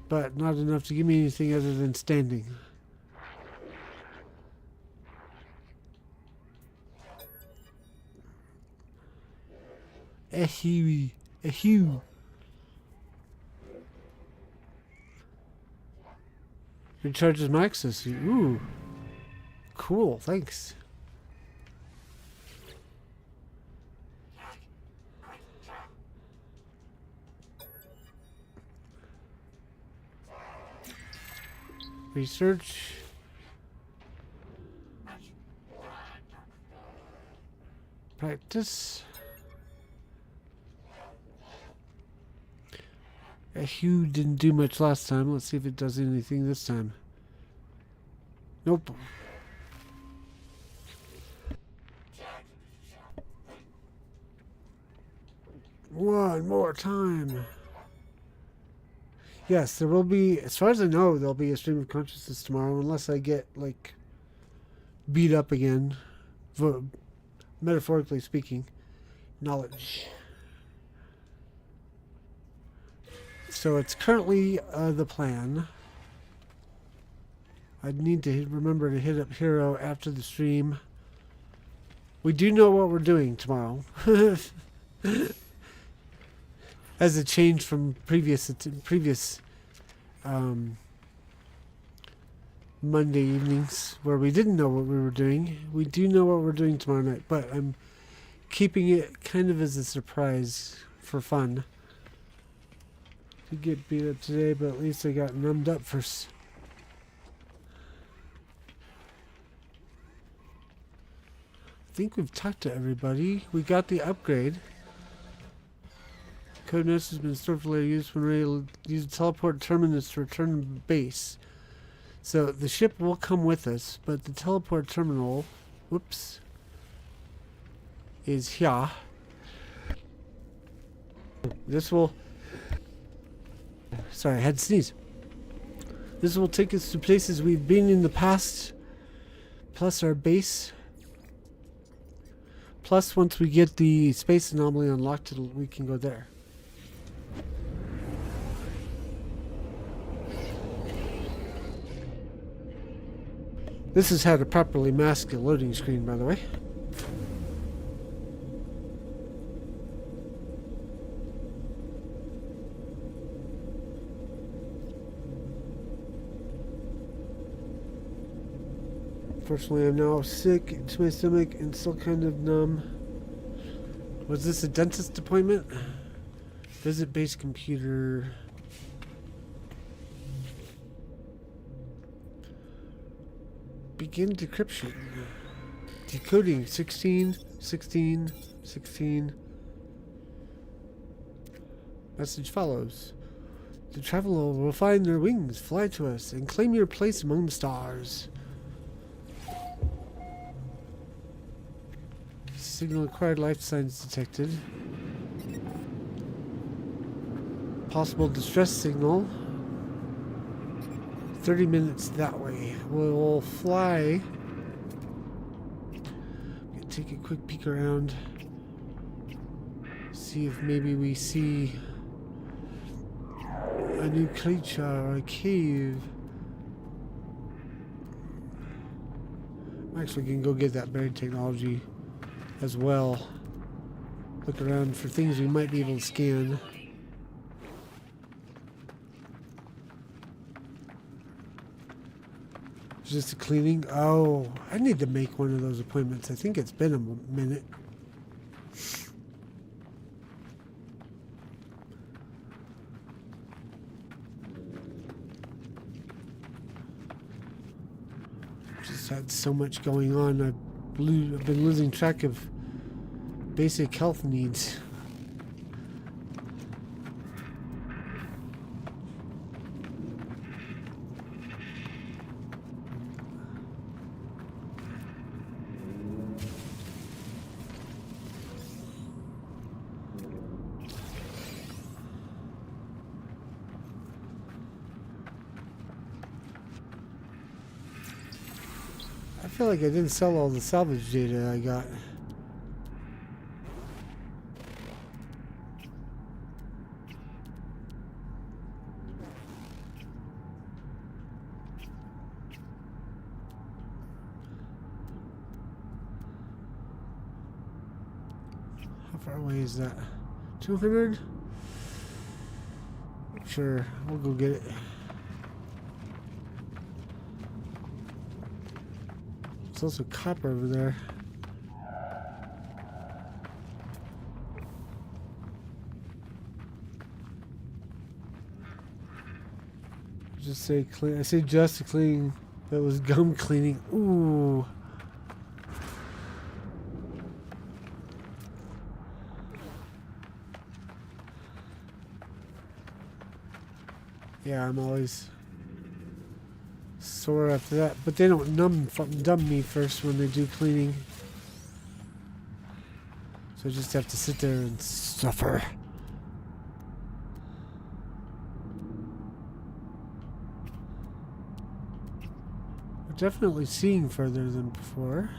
but not enough to give me anything other than standing. Ehiwi. Ehiw. Recharges my access. Ooh. Cool, thanks. Research. Practice. Hugh didn't do much last time. Let's see if it does anything this time. Nope. One more time. Yes, there will be, as far as I know, there'll be a stream of consciousness tomorrow, unless I get, like, beat up again. Metaphorically speaking. Knowledge. So it's currently the plan. I need to remember to hit up Hero after the stream. We do know what we're doing tomorrow. As a change from previous Monday evenings where we didn't know what we were doing. We do know what we're doing tomorrow night, but I'm keeping it kind of as a surprise for fun. We get beat up today, but at least I got numbed up first. I think we've talked to everybody. We got the upgrade. Code notes has been stored for later use when ready to use the teleport terminus to return to base. So the ship will come with us, but the teleport terminal, whoops, is here. This will, sorry, I had to sneeze. This will take us to places we've been in the past, plus our base. Plus, once we get the space anomaly unlocked, we can go there. This is how to properly mask a loading screen, by the way. Unfortunately, I'm now sick to my stomach and still kind of numb. Was this a dentist appointment? Visit base computer. Begin decryption. Decoding 16, 16, 16. Message follows. The traveler will find their wings, fly to us, and claim your place among the stars. Signal acquired, life signs detected. Possible distress signal. 30 minutes that way. We'll fly. Take a quick peek around. See if maybe we see a new creature or a cave. I'm actually gonna go get that buried technology as well. Look around for things we might be able to scan. Just a cleaning. Oh, I need to make one of those appointments. I think it's been a minute. Just had so much going on. I've been losing track of basic health needs. I feel like I didn't sell all the salvage data I got. How far away is that? 200? Sure, we'll go get it. There's also copper over there. Just say clean. I say just to clean. That was gum cleaning. Ooh. Yeah, I'm always sore after that, but they don't dumb me first when they do cleaning, so I just have to sit there and suffer. We're definitely seeing further than before.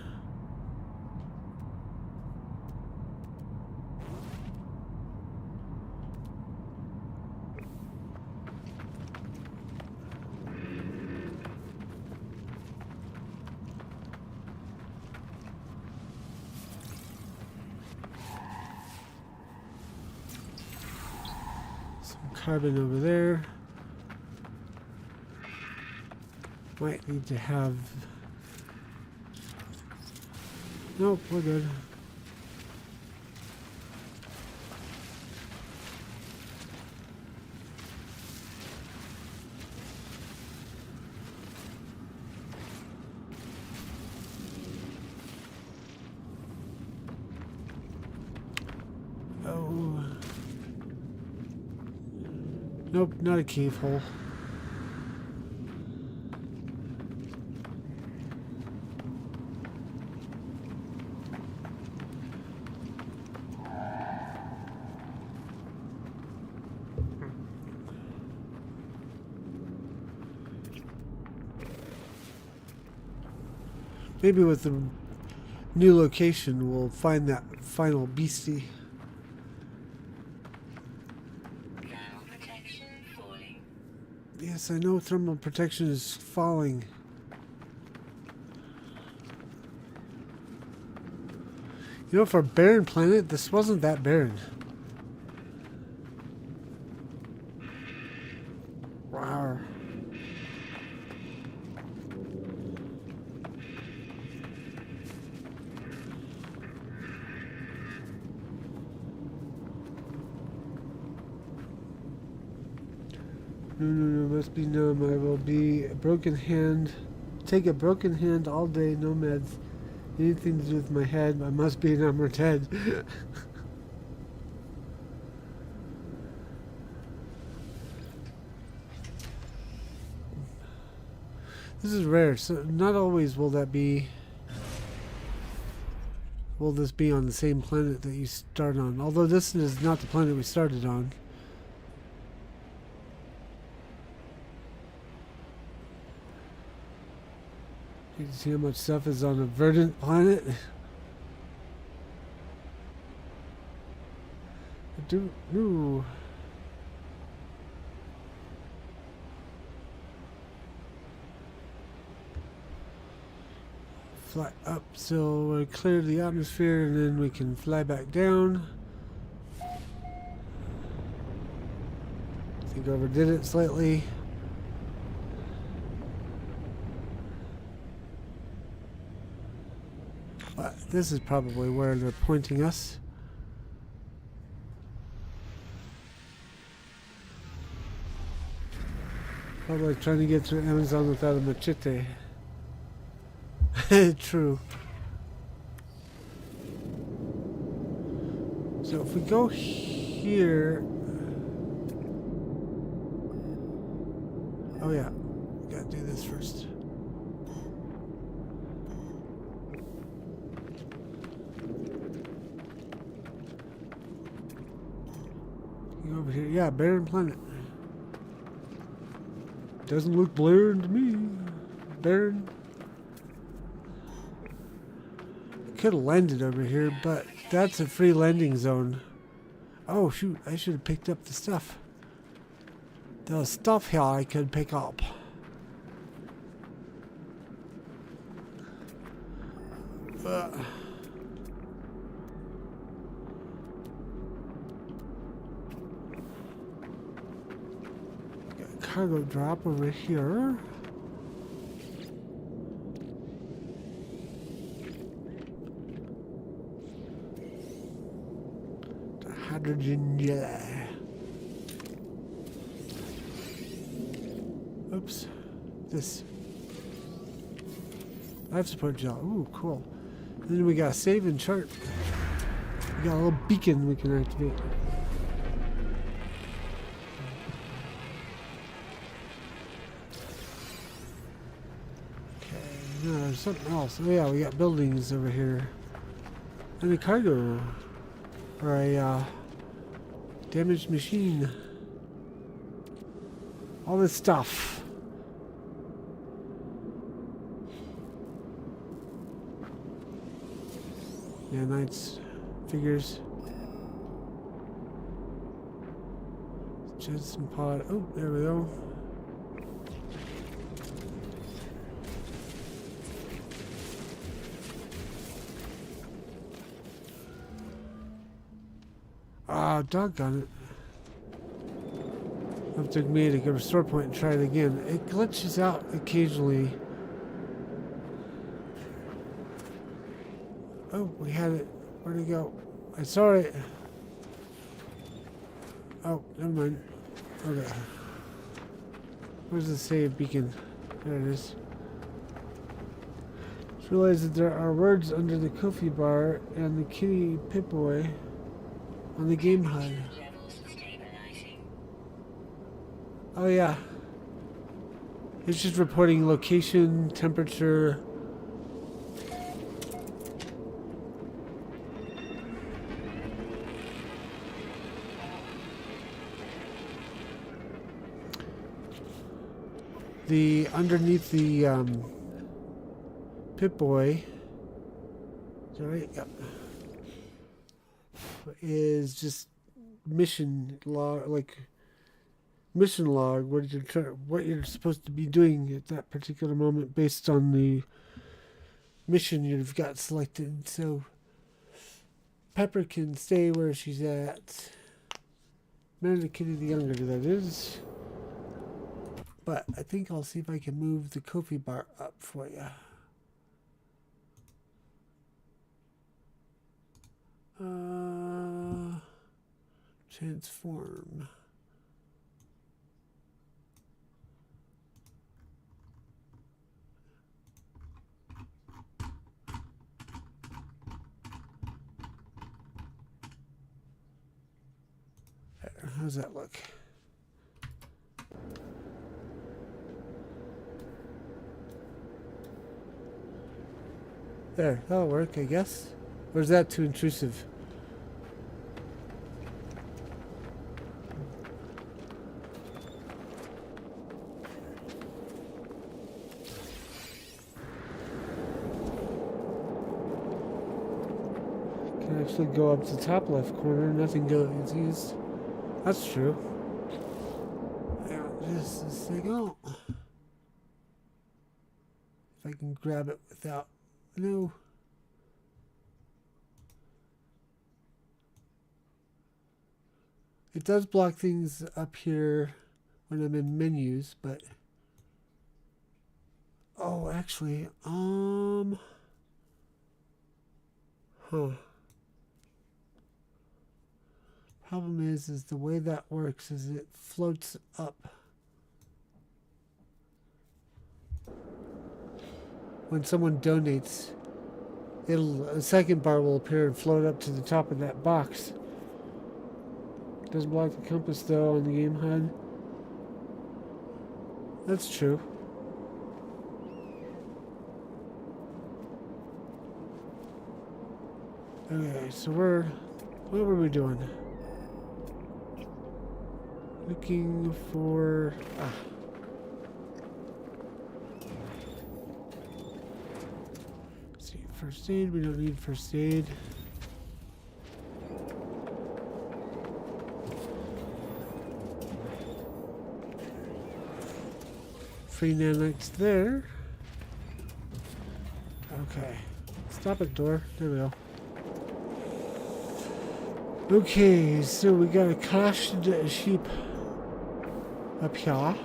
Carbon over there. Might need to have... Nope, we're good. Oh. Nope, not a cave hole. Maybe with the new location, we'll find that final beastie. Thermal protection falling. Yes, I know thermal protection is falling. You know, for a barren planet, this wasn't that barren. Wow. No, must be numb. I will be a broken hand. Take a broken hand all day, no meds. Anything to do with my head, I must be an armored head. This is rare, so not always will that be... Will this be on the same planet that you start on? Although this is not the planet we started on. You can see how much stuff is on a verdant planet. No. Fly up so we clear the atmosphere and then we can fly back down. I think I overdid it slightly. But this is probably where they're pointing us. Probably trying to get to Amazon without a machete. True. So if we go here... Oh yeah, gotta do this first. Go over here. Yeah, barren planet. Doesn't look barren to me. Barren. Could have landed over here, but that's a free landing zone. Oh shoot, I should have picked up the stuff. There was stuff here I could pick up. Got a cargo drop over here. Hydrogen jelly. Oops. This. Life support gel. Ooh, cool. And then we got a save and chart. We got a little beacon we can activate. Okay, no, there's something else. Oh yeah, we got buildings over here. And a cargo. Or a, damaged machine. All this stuff. Yeah, Knights figures. Jensen pod. Oh, there we go. Ah, doggone it. So it took me to get a restore point and try it again. It glitches out occasionally. Oh, we had it. Where'd it go? I saw it. Oh, never mind. Okay. Where's the save beacon? There it is. Just realized that there are words under the Ko-fi bar and the kitty Pip-Boy on the game HUD. Levels stabilizing. Oh yeah. It's just reporting location, temperature. The underneath the Pip-Boy, is that right? Yep. Is just mission log, like mission log, what you're supposed to be doing at that particular moment based on the mission you've got selected. So Pepper can stay where she's at. Amanda Kitty the Younger, that is. But I think I'll see if I can move the Ko-fi bar up for you. Transform. There, how's that look? There, that'll work, I guess. Or is that too intrusive? Can actually go up to the top left corner, nothing goes used. That's true. Yeah, just a second. If I can grab it without. No. It does block things up here when I'm in menus, but oh, actually, Problem is the way that works is it floats up. When someone donates, a second bar will appear and float up to the top of that box. Doesn't block the compass though on the game HUD. That's true. Okay, so what were we doing? Looking for first aid. We don't need first aid. Free nanites there. Okay. Stop it, door. There we go. Okay, so we got a crashed sheep up here.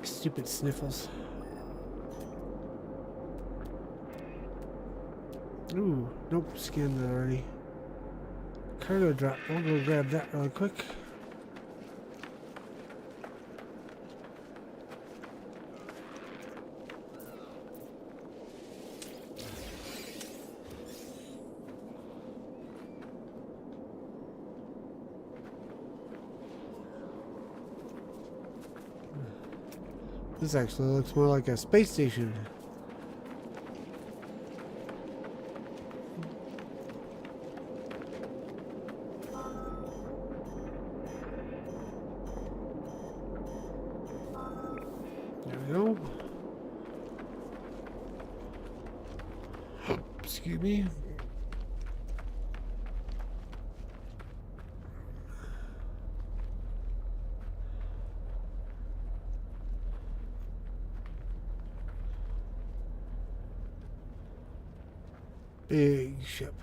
Stupid sniffles. Ooh, nope, scanned that already. Cargo drop. I'll go grab that really quick. This actually looks more like a space station. There we go. Excuse me. Big ship.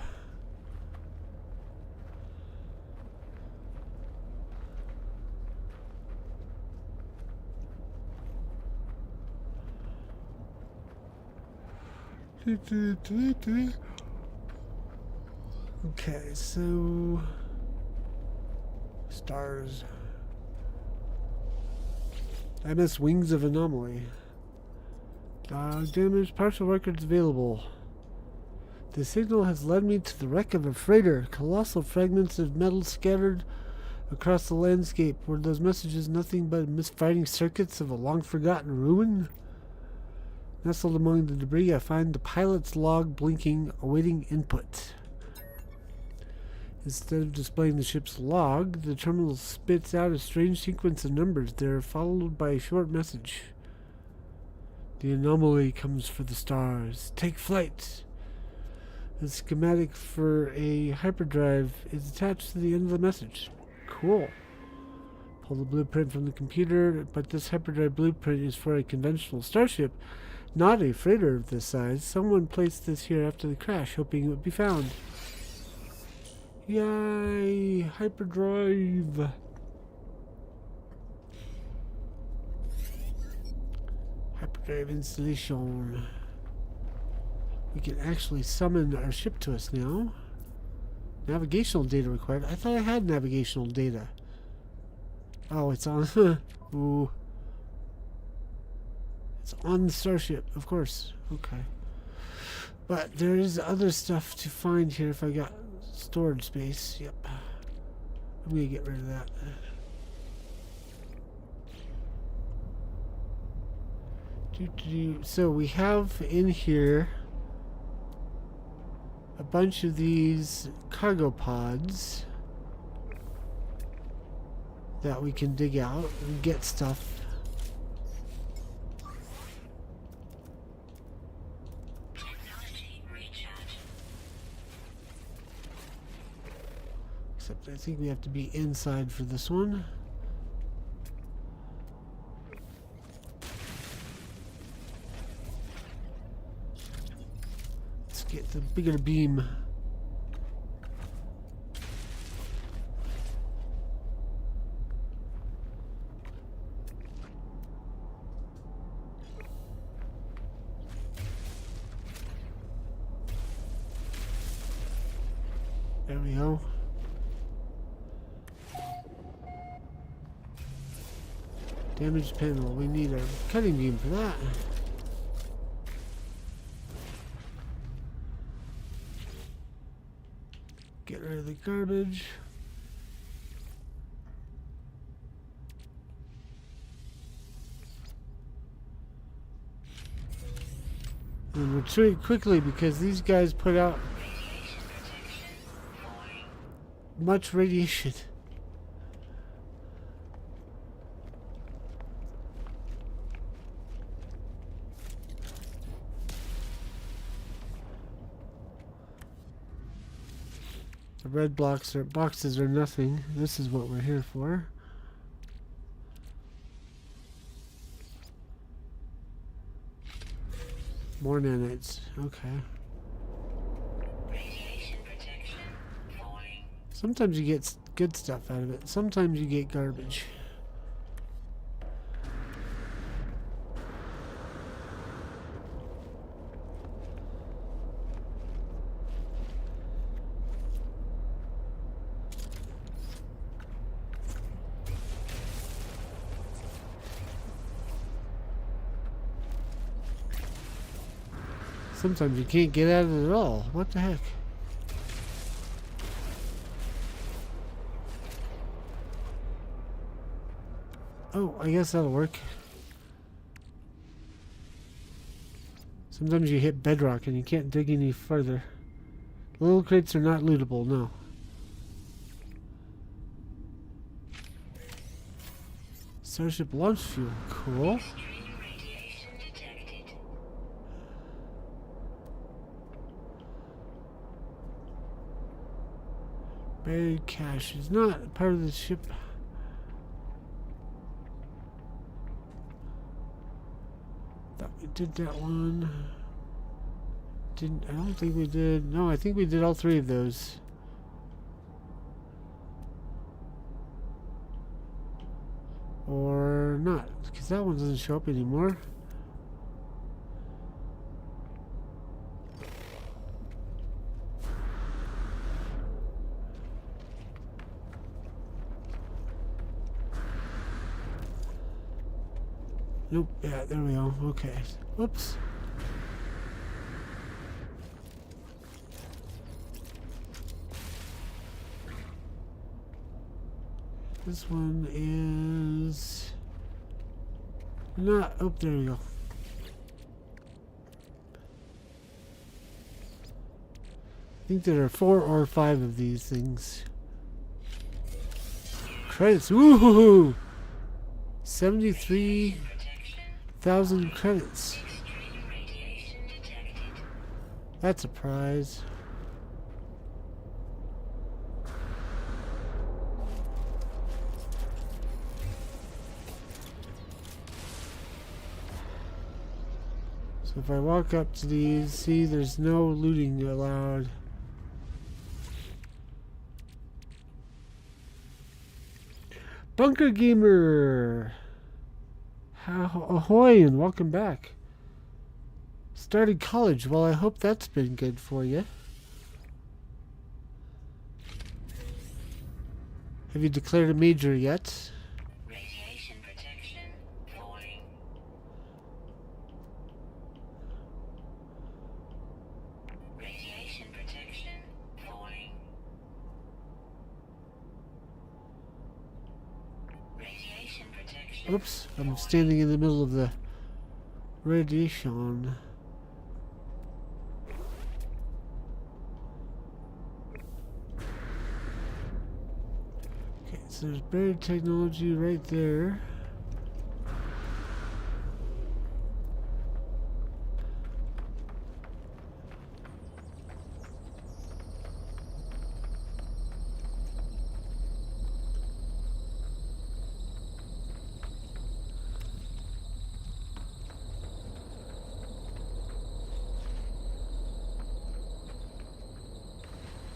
Okay, so stars. MS Wings of Anomaly. Damaged partial records available. The signal has led me to the wreck of a freighter. Colossal fragments of metal scattered across the landscape. Were those messages nothing but misfiring circuits of a long-forgotten ruin? Nestled among the debris, I find the pilot's log blinking, awaiting input. Instead of displaying the ship's log, the terminal spits out a strange sequence of numbers. They're followed by a short message. The anomaly comes for the stars. Take flight! The schematic for a hyperdrive is attached to the end of the message. Cool. Pull the blueprint from the computer, but this hyperdrive blueprint is for a conventional starship, not a freighter of this size. Someone placed this here after the crash, hoping it would be found. Yay! Hyperdrive! Hyperdrive installation. We can actually summon our ship to us now. Navigational data required. I thought I had navigational data. Oh, it's on. Ooh. It's on the starship, of course. Okay. But there is other stuff to find here if I got storage space. Yep. I'm gonna get rid of that. So we have in here a bunch of these cargo pods that we can dig out and get stuff. Technology recharge. Except I think we have to be inside for this one. Let's get the bigger beam. There we go. Damaged panel. We need a cutting beam for that. Get rid of the garbage. And retreat quickly because these guys put out Radiation protection. Falling. much radiation. The red boxes are nothing. This is what we're here for. More nanites. Okay. Radiation protection. Falling. Sometimes you get good stuff out of it. Sometimes you get garbage. Sometimes you can't get at it at all. What the heck? Oh, I guess that'll work. Sometimes you hit bedrock and you can't dig any further. Little crates are not lootable, no. Starship launch fuel. Cool. Extreme radiation detected. Buried cache is not part of the ship. Thought we did that one. didn't. I don't think we did. No, I think we did all three of those. Or not, because that one doesn't show up anymore. Nope. Yeah, there we go. Okay. Whoops. This one is not. Oh, there we go. I think there are 4 or 5 of these things. Credits. Woohoo! 73,000 credits. Extreme radiation detected. That's a prize. So if I walk up to these, see there's no looting allowed. Bunker Gamer! Ahoy and welcome back. Started college. Well, I hope that's been good for you. Have you declared a major yet? Radiation protection falling. Radiation protection falling. Radiation protection. Oops, I'm standing in the middle of the radiation. Okay, so there's buried technology right there.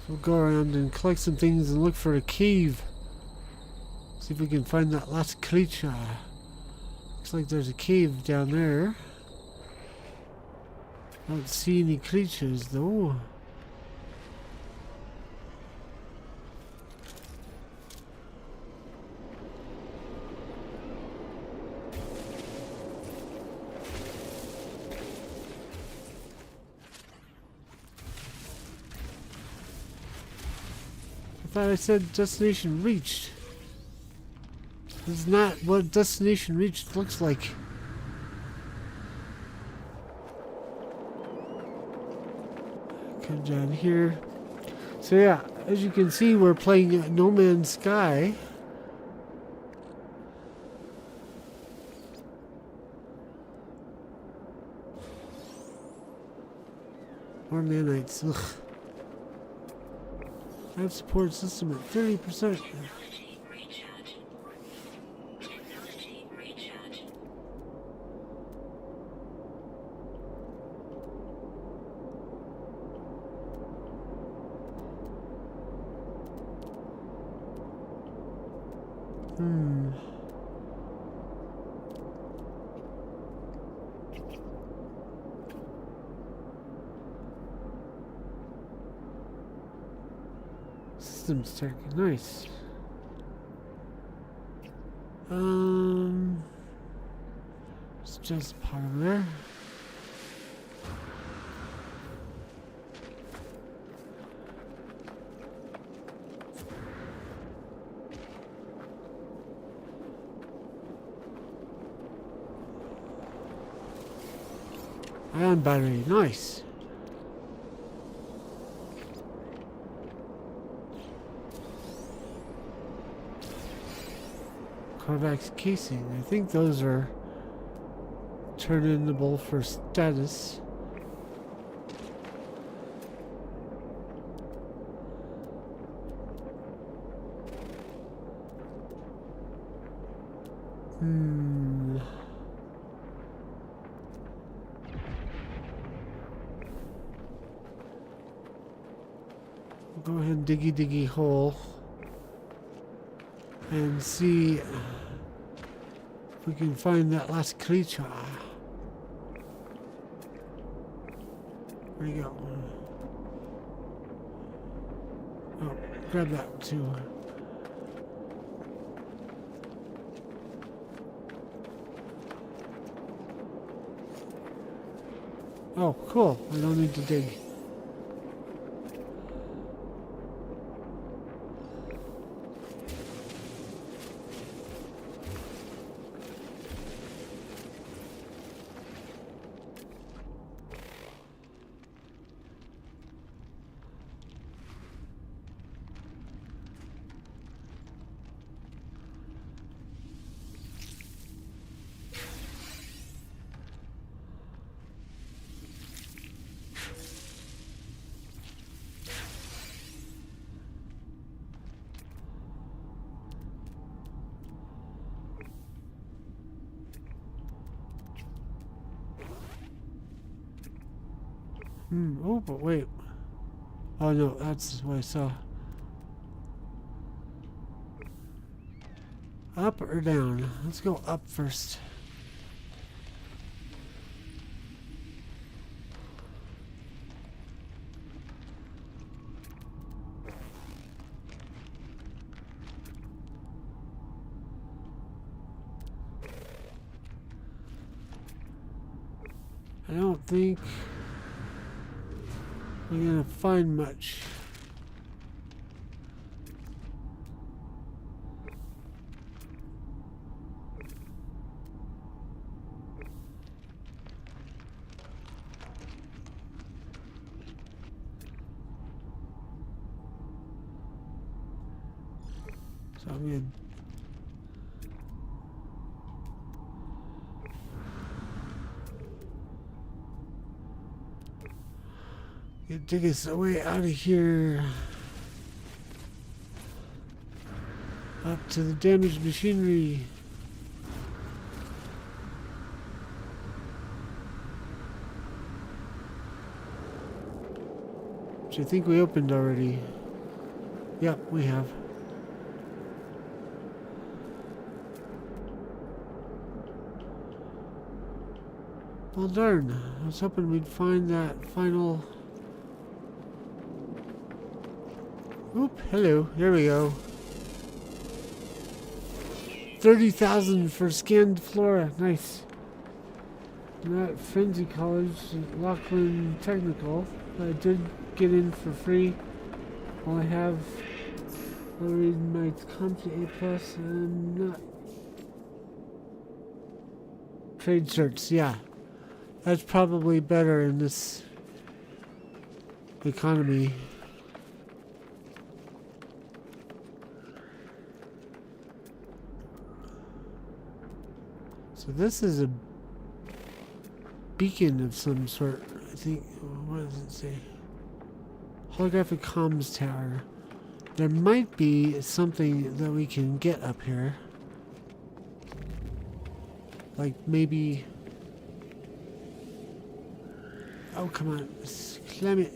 We'll go around and collect some things and look for a cave. See if we can find that last creature. Looks like there's a cave down there. I don't see any creatures though. I thought I said destination reached. This is not what destination reached looks like. Come down here. So yeah, as you can see, we're playing No Man's Sky. More nanites. Ugh. Life support system at 30%. Technology recharge. Technology recharge. Systems tech, nice. It's just part of there. Ion battery, nice. Corvax casing. I think those are turnable for status. go ahead and diggy hole and see if we can find that last creature. There you go. Oh, grab that too. Oh, cool. I don't need to dig. Oh, but wait. Oh no, that's what I saw. Up or down? Let's go up first. I don't think we're gonna find much. So I'm gonna dig us away out of here. Up to the damaged machinery. Which I think we opened already. Yep, we have. Well, darn. I was hoping we'd find that final... Oop, hello. There we go. 30,000 for scanned flora. Nice. Not Frenzy College, Lachlan Technical. I did get in for free. While I have reading my CompTIA A+, and not trade certs. Yeah, that's probably better in this economy. So this is a beacon of some sort, I think. What does it say? Holographic comms tower. There might be something that we can get up here. Like maybe... Oh, come on. Climb it.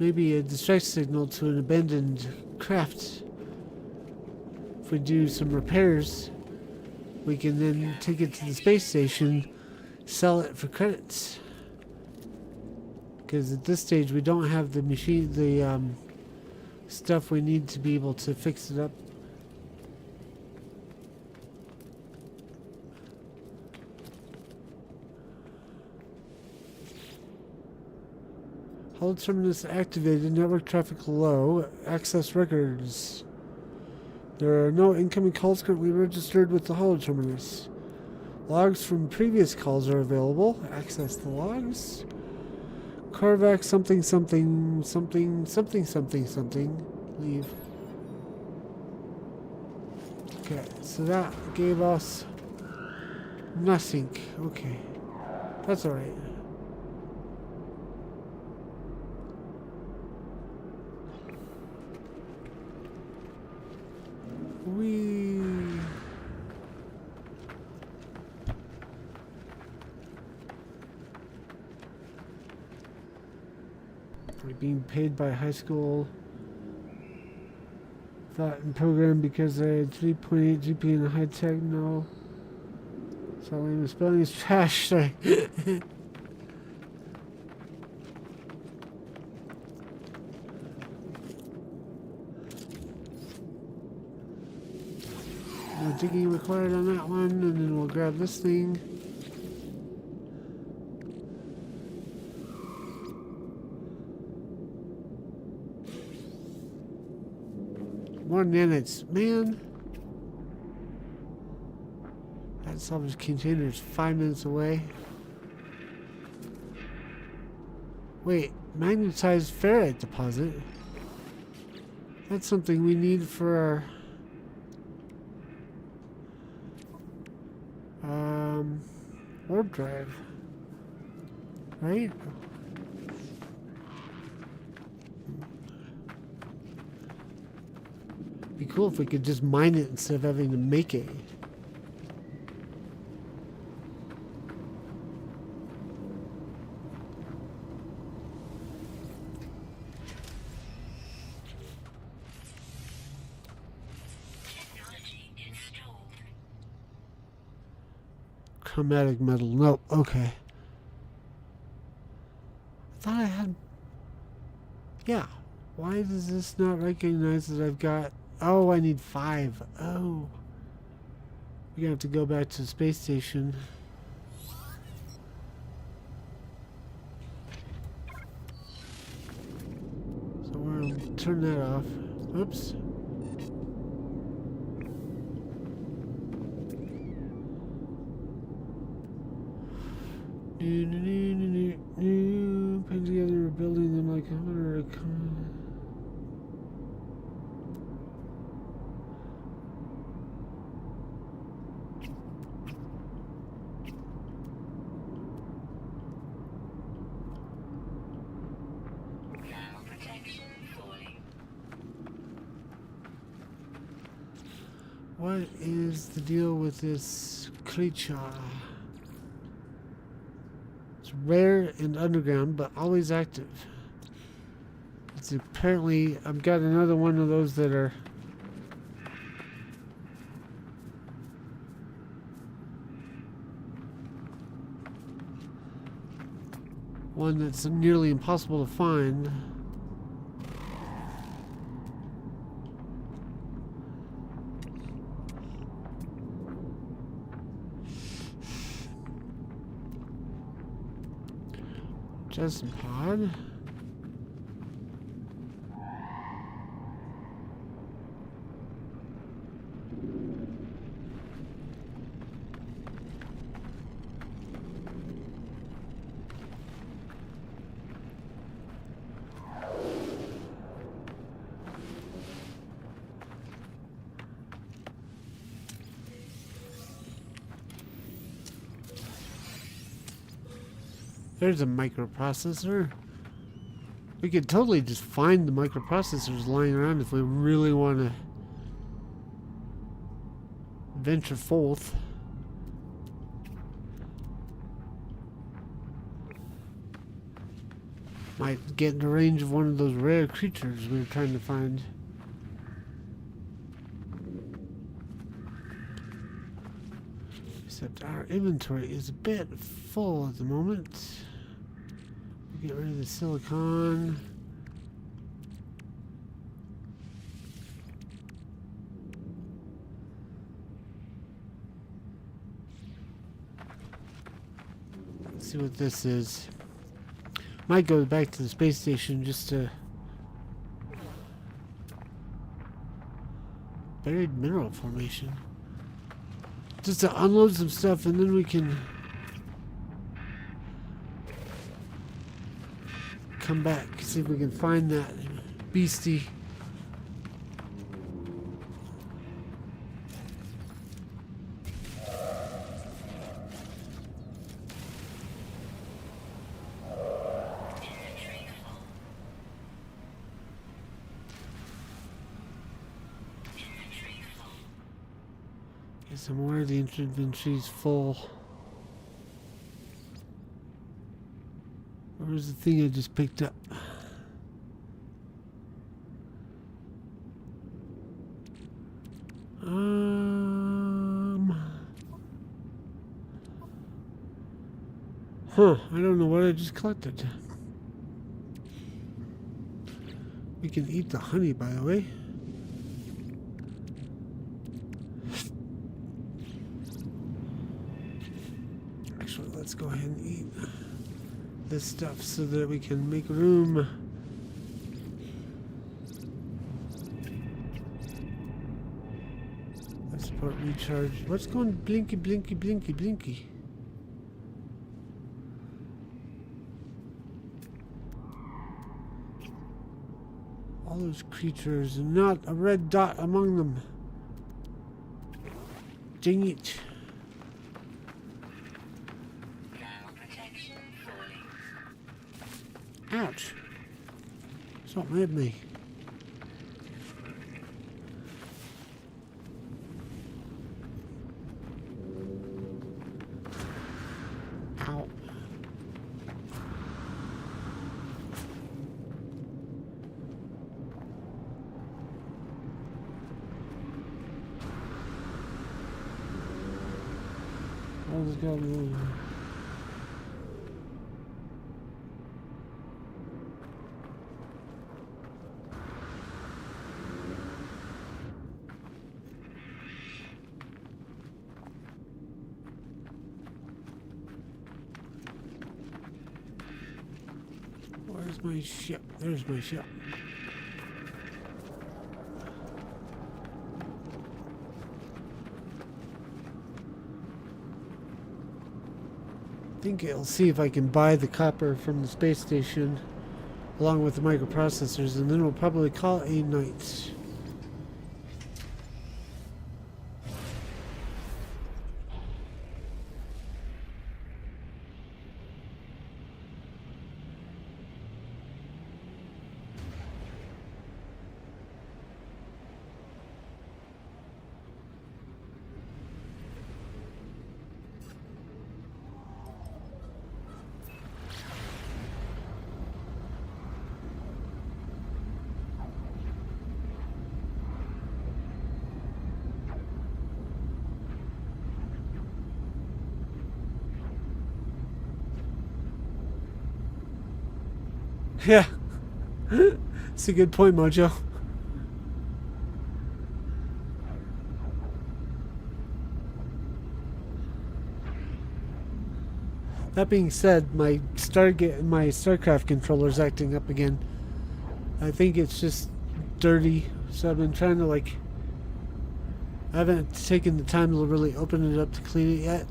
Maybe a distress signal to an abandoned craft. If we do some repairs, we can then take it to the space station, sell it for credits. Because at this stage we don't have the machine, the stuff we need to be able to fix it up. Hold terminus activated, network traffic low, access records. There are no incoming calls currently registered with the holo terminus. Logs from previous calls are available. Access the logs. Carvac something something something something something something. Leave. Okay, so that gave us nothing. Okay. That's alright. Like being paid by high school. Thought and program because I had 3.8 GPA in high tech. No. So the spelling is trash. Sorry. No digging required on that one, and then we'll grab this thing. More nanites, man. That salvage container is 5 minutes away. Wait, magnetized ferrite deposit? That's something we need for our warp drive, right? Be cool if we could just mine it instead of having to make it. Technology installed. Chromatic metal. Nope. Okay. I thought I had. Yeah. Why does this not recognize that I've got. Oh, I need 5. Oh. We're gonna have to go back to the space station. So we're gonna turn that off. Oops. Put together, we're building them like a Ground protection falling. What is the deal with this creature? It's rare and underground, but always active. It's apparently, I've got another one of those that are one that's nearly impossible to find. Just pod. There's a microprocessor. We could totally just find the microprocessors lying around if we really want to venture forth. Might get in the range of one of those rare creatures we were trying to find. Except our inventory is a bit full at the moment. Get rid of the silicon. Let's see what this is. Might go back to the space station just to... Buried mineral formation. Just to unload some stuff and then we can... come back, see if we can find that beastie. Inventory full. Inventory full. Yes, I'm aware the inventory's full. Where's the thing I just picked up? Huh, I don't know what I just collected. We can eat the honey, by the way. Actually, let's go ahead and eat this stuff so that we can make room. Let's put recharge. What's going blinky, blinky, blinky, blinky? All those creatures, and not a red dot among them. Dang it. Now protection falling. Ouch. Something hit me. Ow. What is going on? Where's my ship? There's my ship. I think I'll see if I can buy the copper from the space station along with the microprocessors, and then we'll probably call it a night. Yeah. It's a good point, Mojo. That being said, my StarCraft controller's acting up again. I think it's just dirty, so I've been trying to I haven't taken the time to really open it up to clean it yet.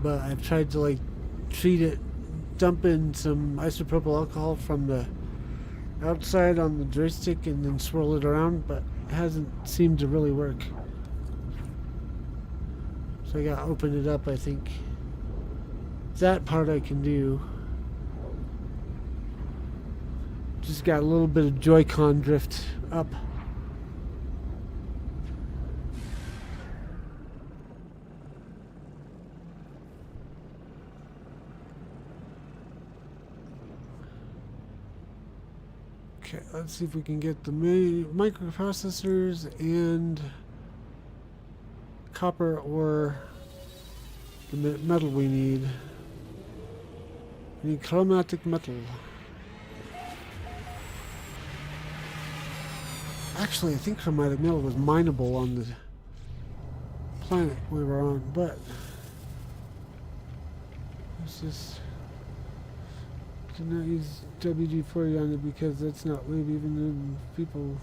But I've tried to treat it, dump in some isopropyl alcohol from the outside on the joystick and then swirl it around, but it hasn't seemed to really work. So I gotta open it up, I think. That part I can do. Just got a little bit of Joy-Con drift up. Okay, let's see if we can get the microprocessors and copper or the metal we need. We need chromatic metal. Actually, I think chromatic metal was mineable on the planet we were on, but let's just do not use WD-40 on it because that's not live even in people.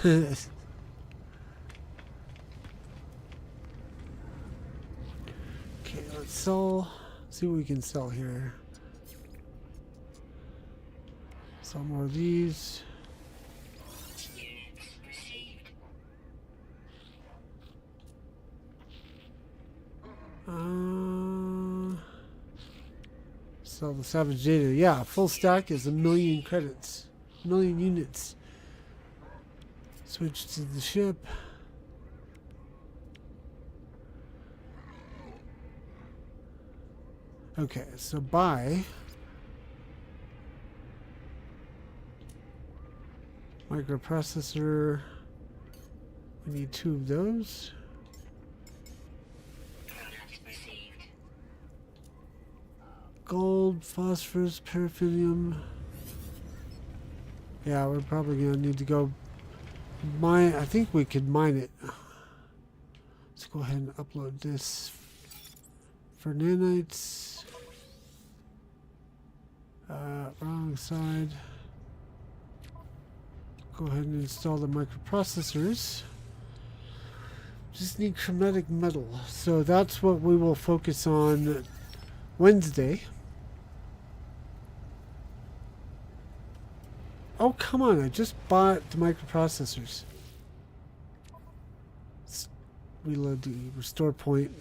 Okay, let's sell. See what we can sell here. Sell more of these. Units received. Sell the Savage Data. Yeah, full stack is 1,000,000 credits. 1,000,000 units. Switch to the ship. Okay, so buy microprocessor. We need 2 of those. Product received. Gold, phosphorus, paraffinium. Yeah, we're probably gonna need to go mine. I think we could mine it. Let's go ahead and upload this for nanites. Wrong side. Go ahead and install the microprocessors. Just need chromatic metal. So that's what we will focus on Wednesday. Oh, come on. I just bought the microprocessors. Let's reload the restore point.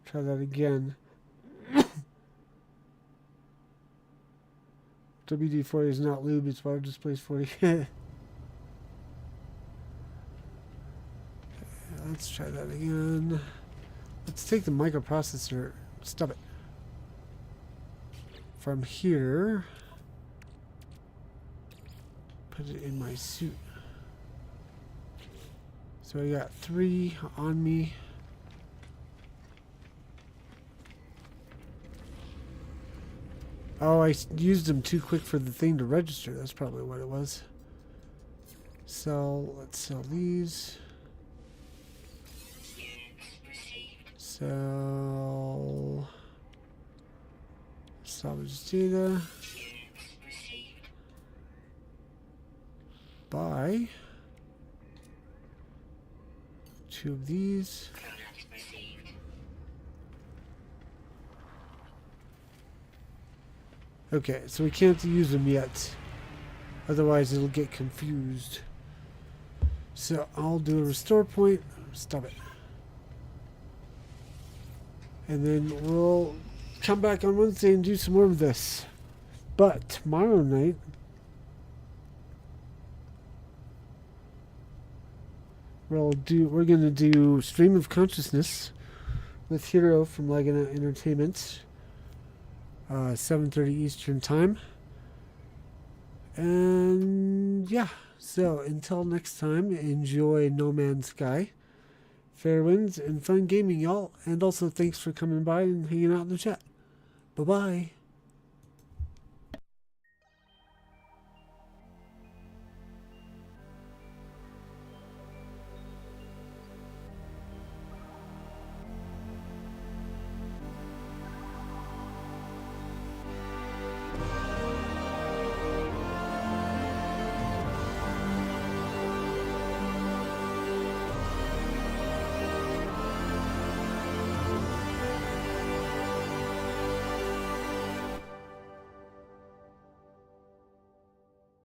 Try that again. WD-40 is not lube, it's water displays 40. Let's try that again. Let's take the microprocessor. Stop it. From here. Put it in my suit. So I got 3 on me. Oh, I used them too quick for the thing to register. That's probably what it was. So let's sell these. Units received. Sell. Salvage data. Units received. Buy 2 of these. Product received. Okay, so we can't use them yet. Otherwise it'll get confused. So I'll do a restore point. Stop it. And then we'll come back on Wednesday and do some more of this. But tomorrow night we're gonna do Stream of Consciousness with Hero from Laguna Entertainment. 7:30 Eastern Time. And yeah, so until next time, enjoy No Man's Sky. Fair winds and fun gaming, y'all. And also thanks for coming by and hanging out in the chat. Bye-bye.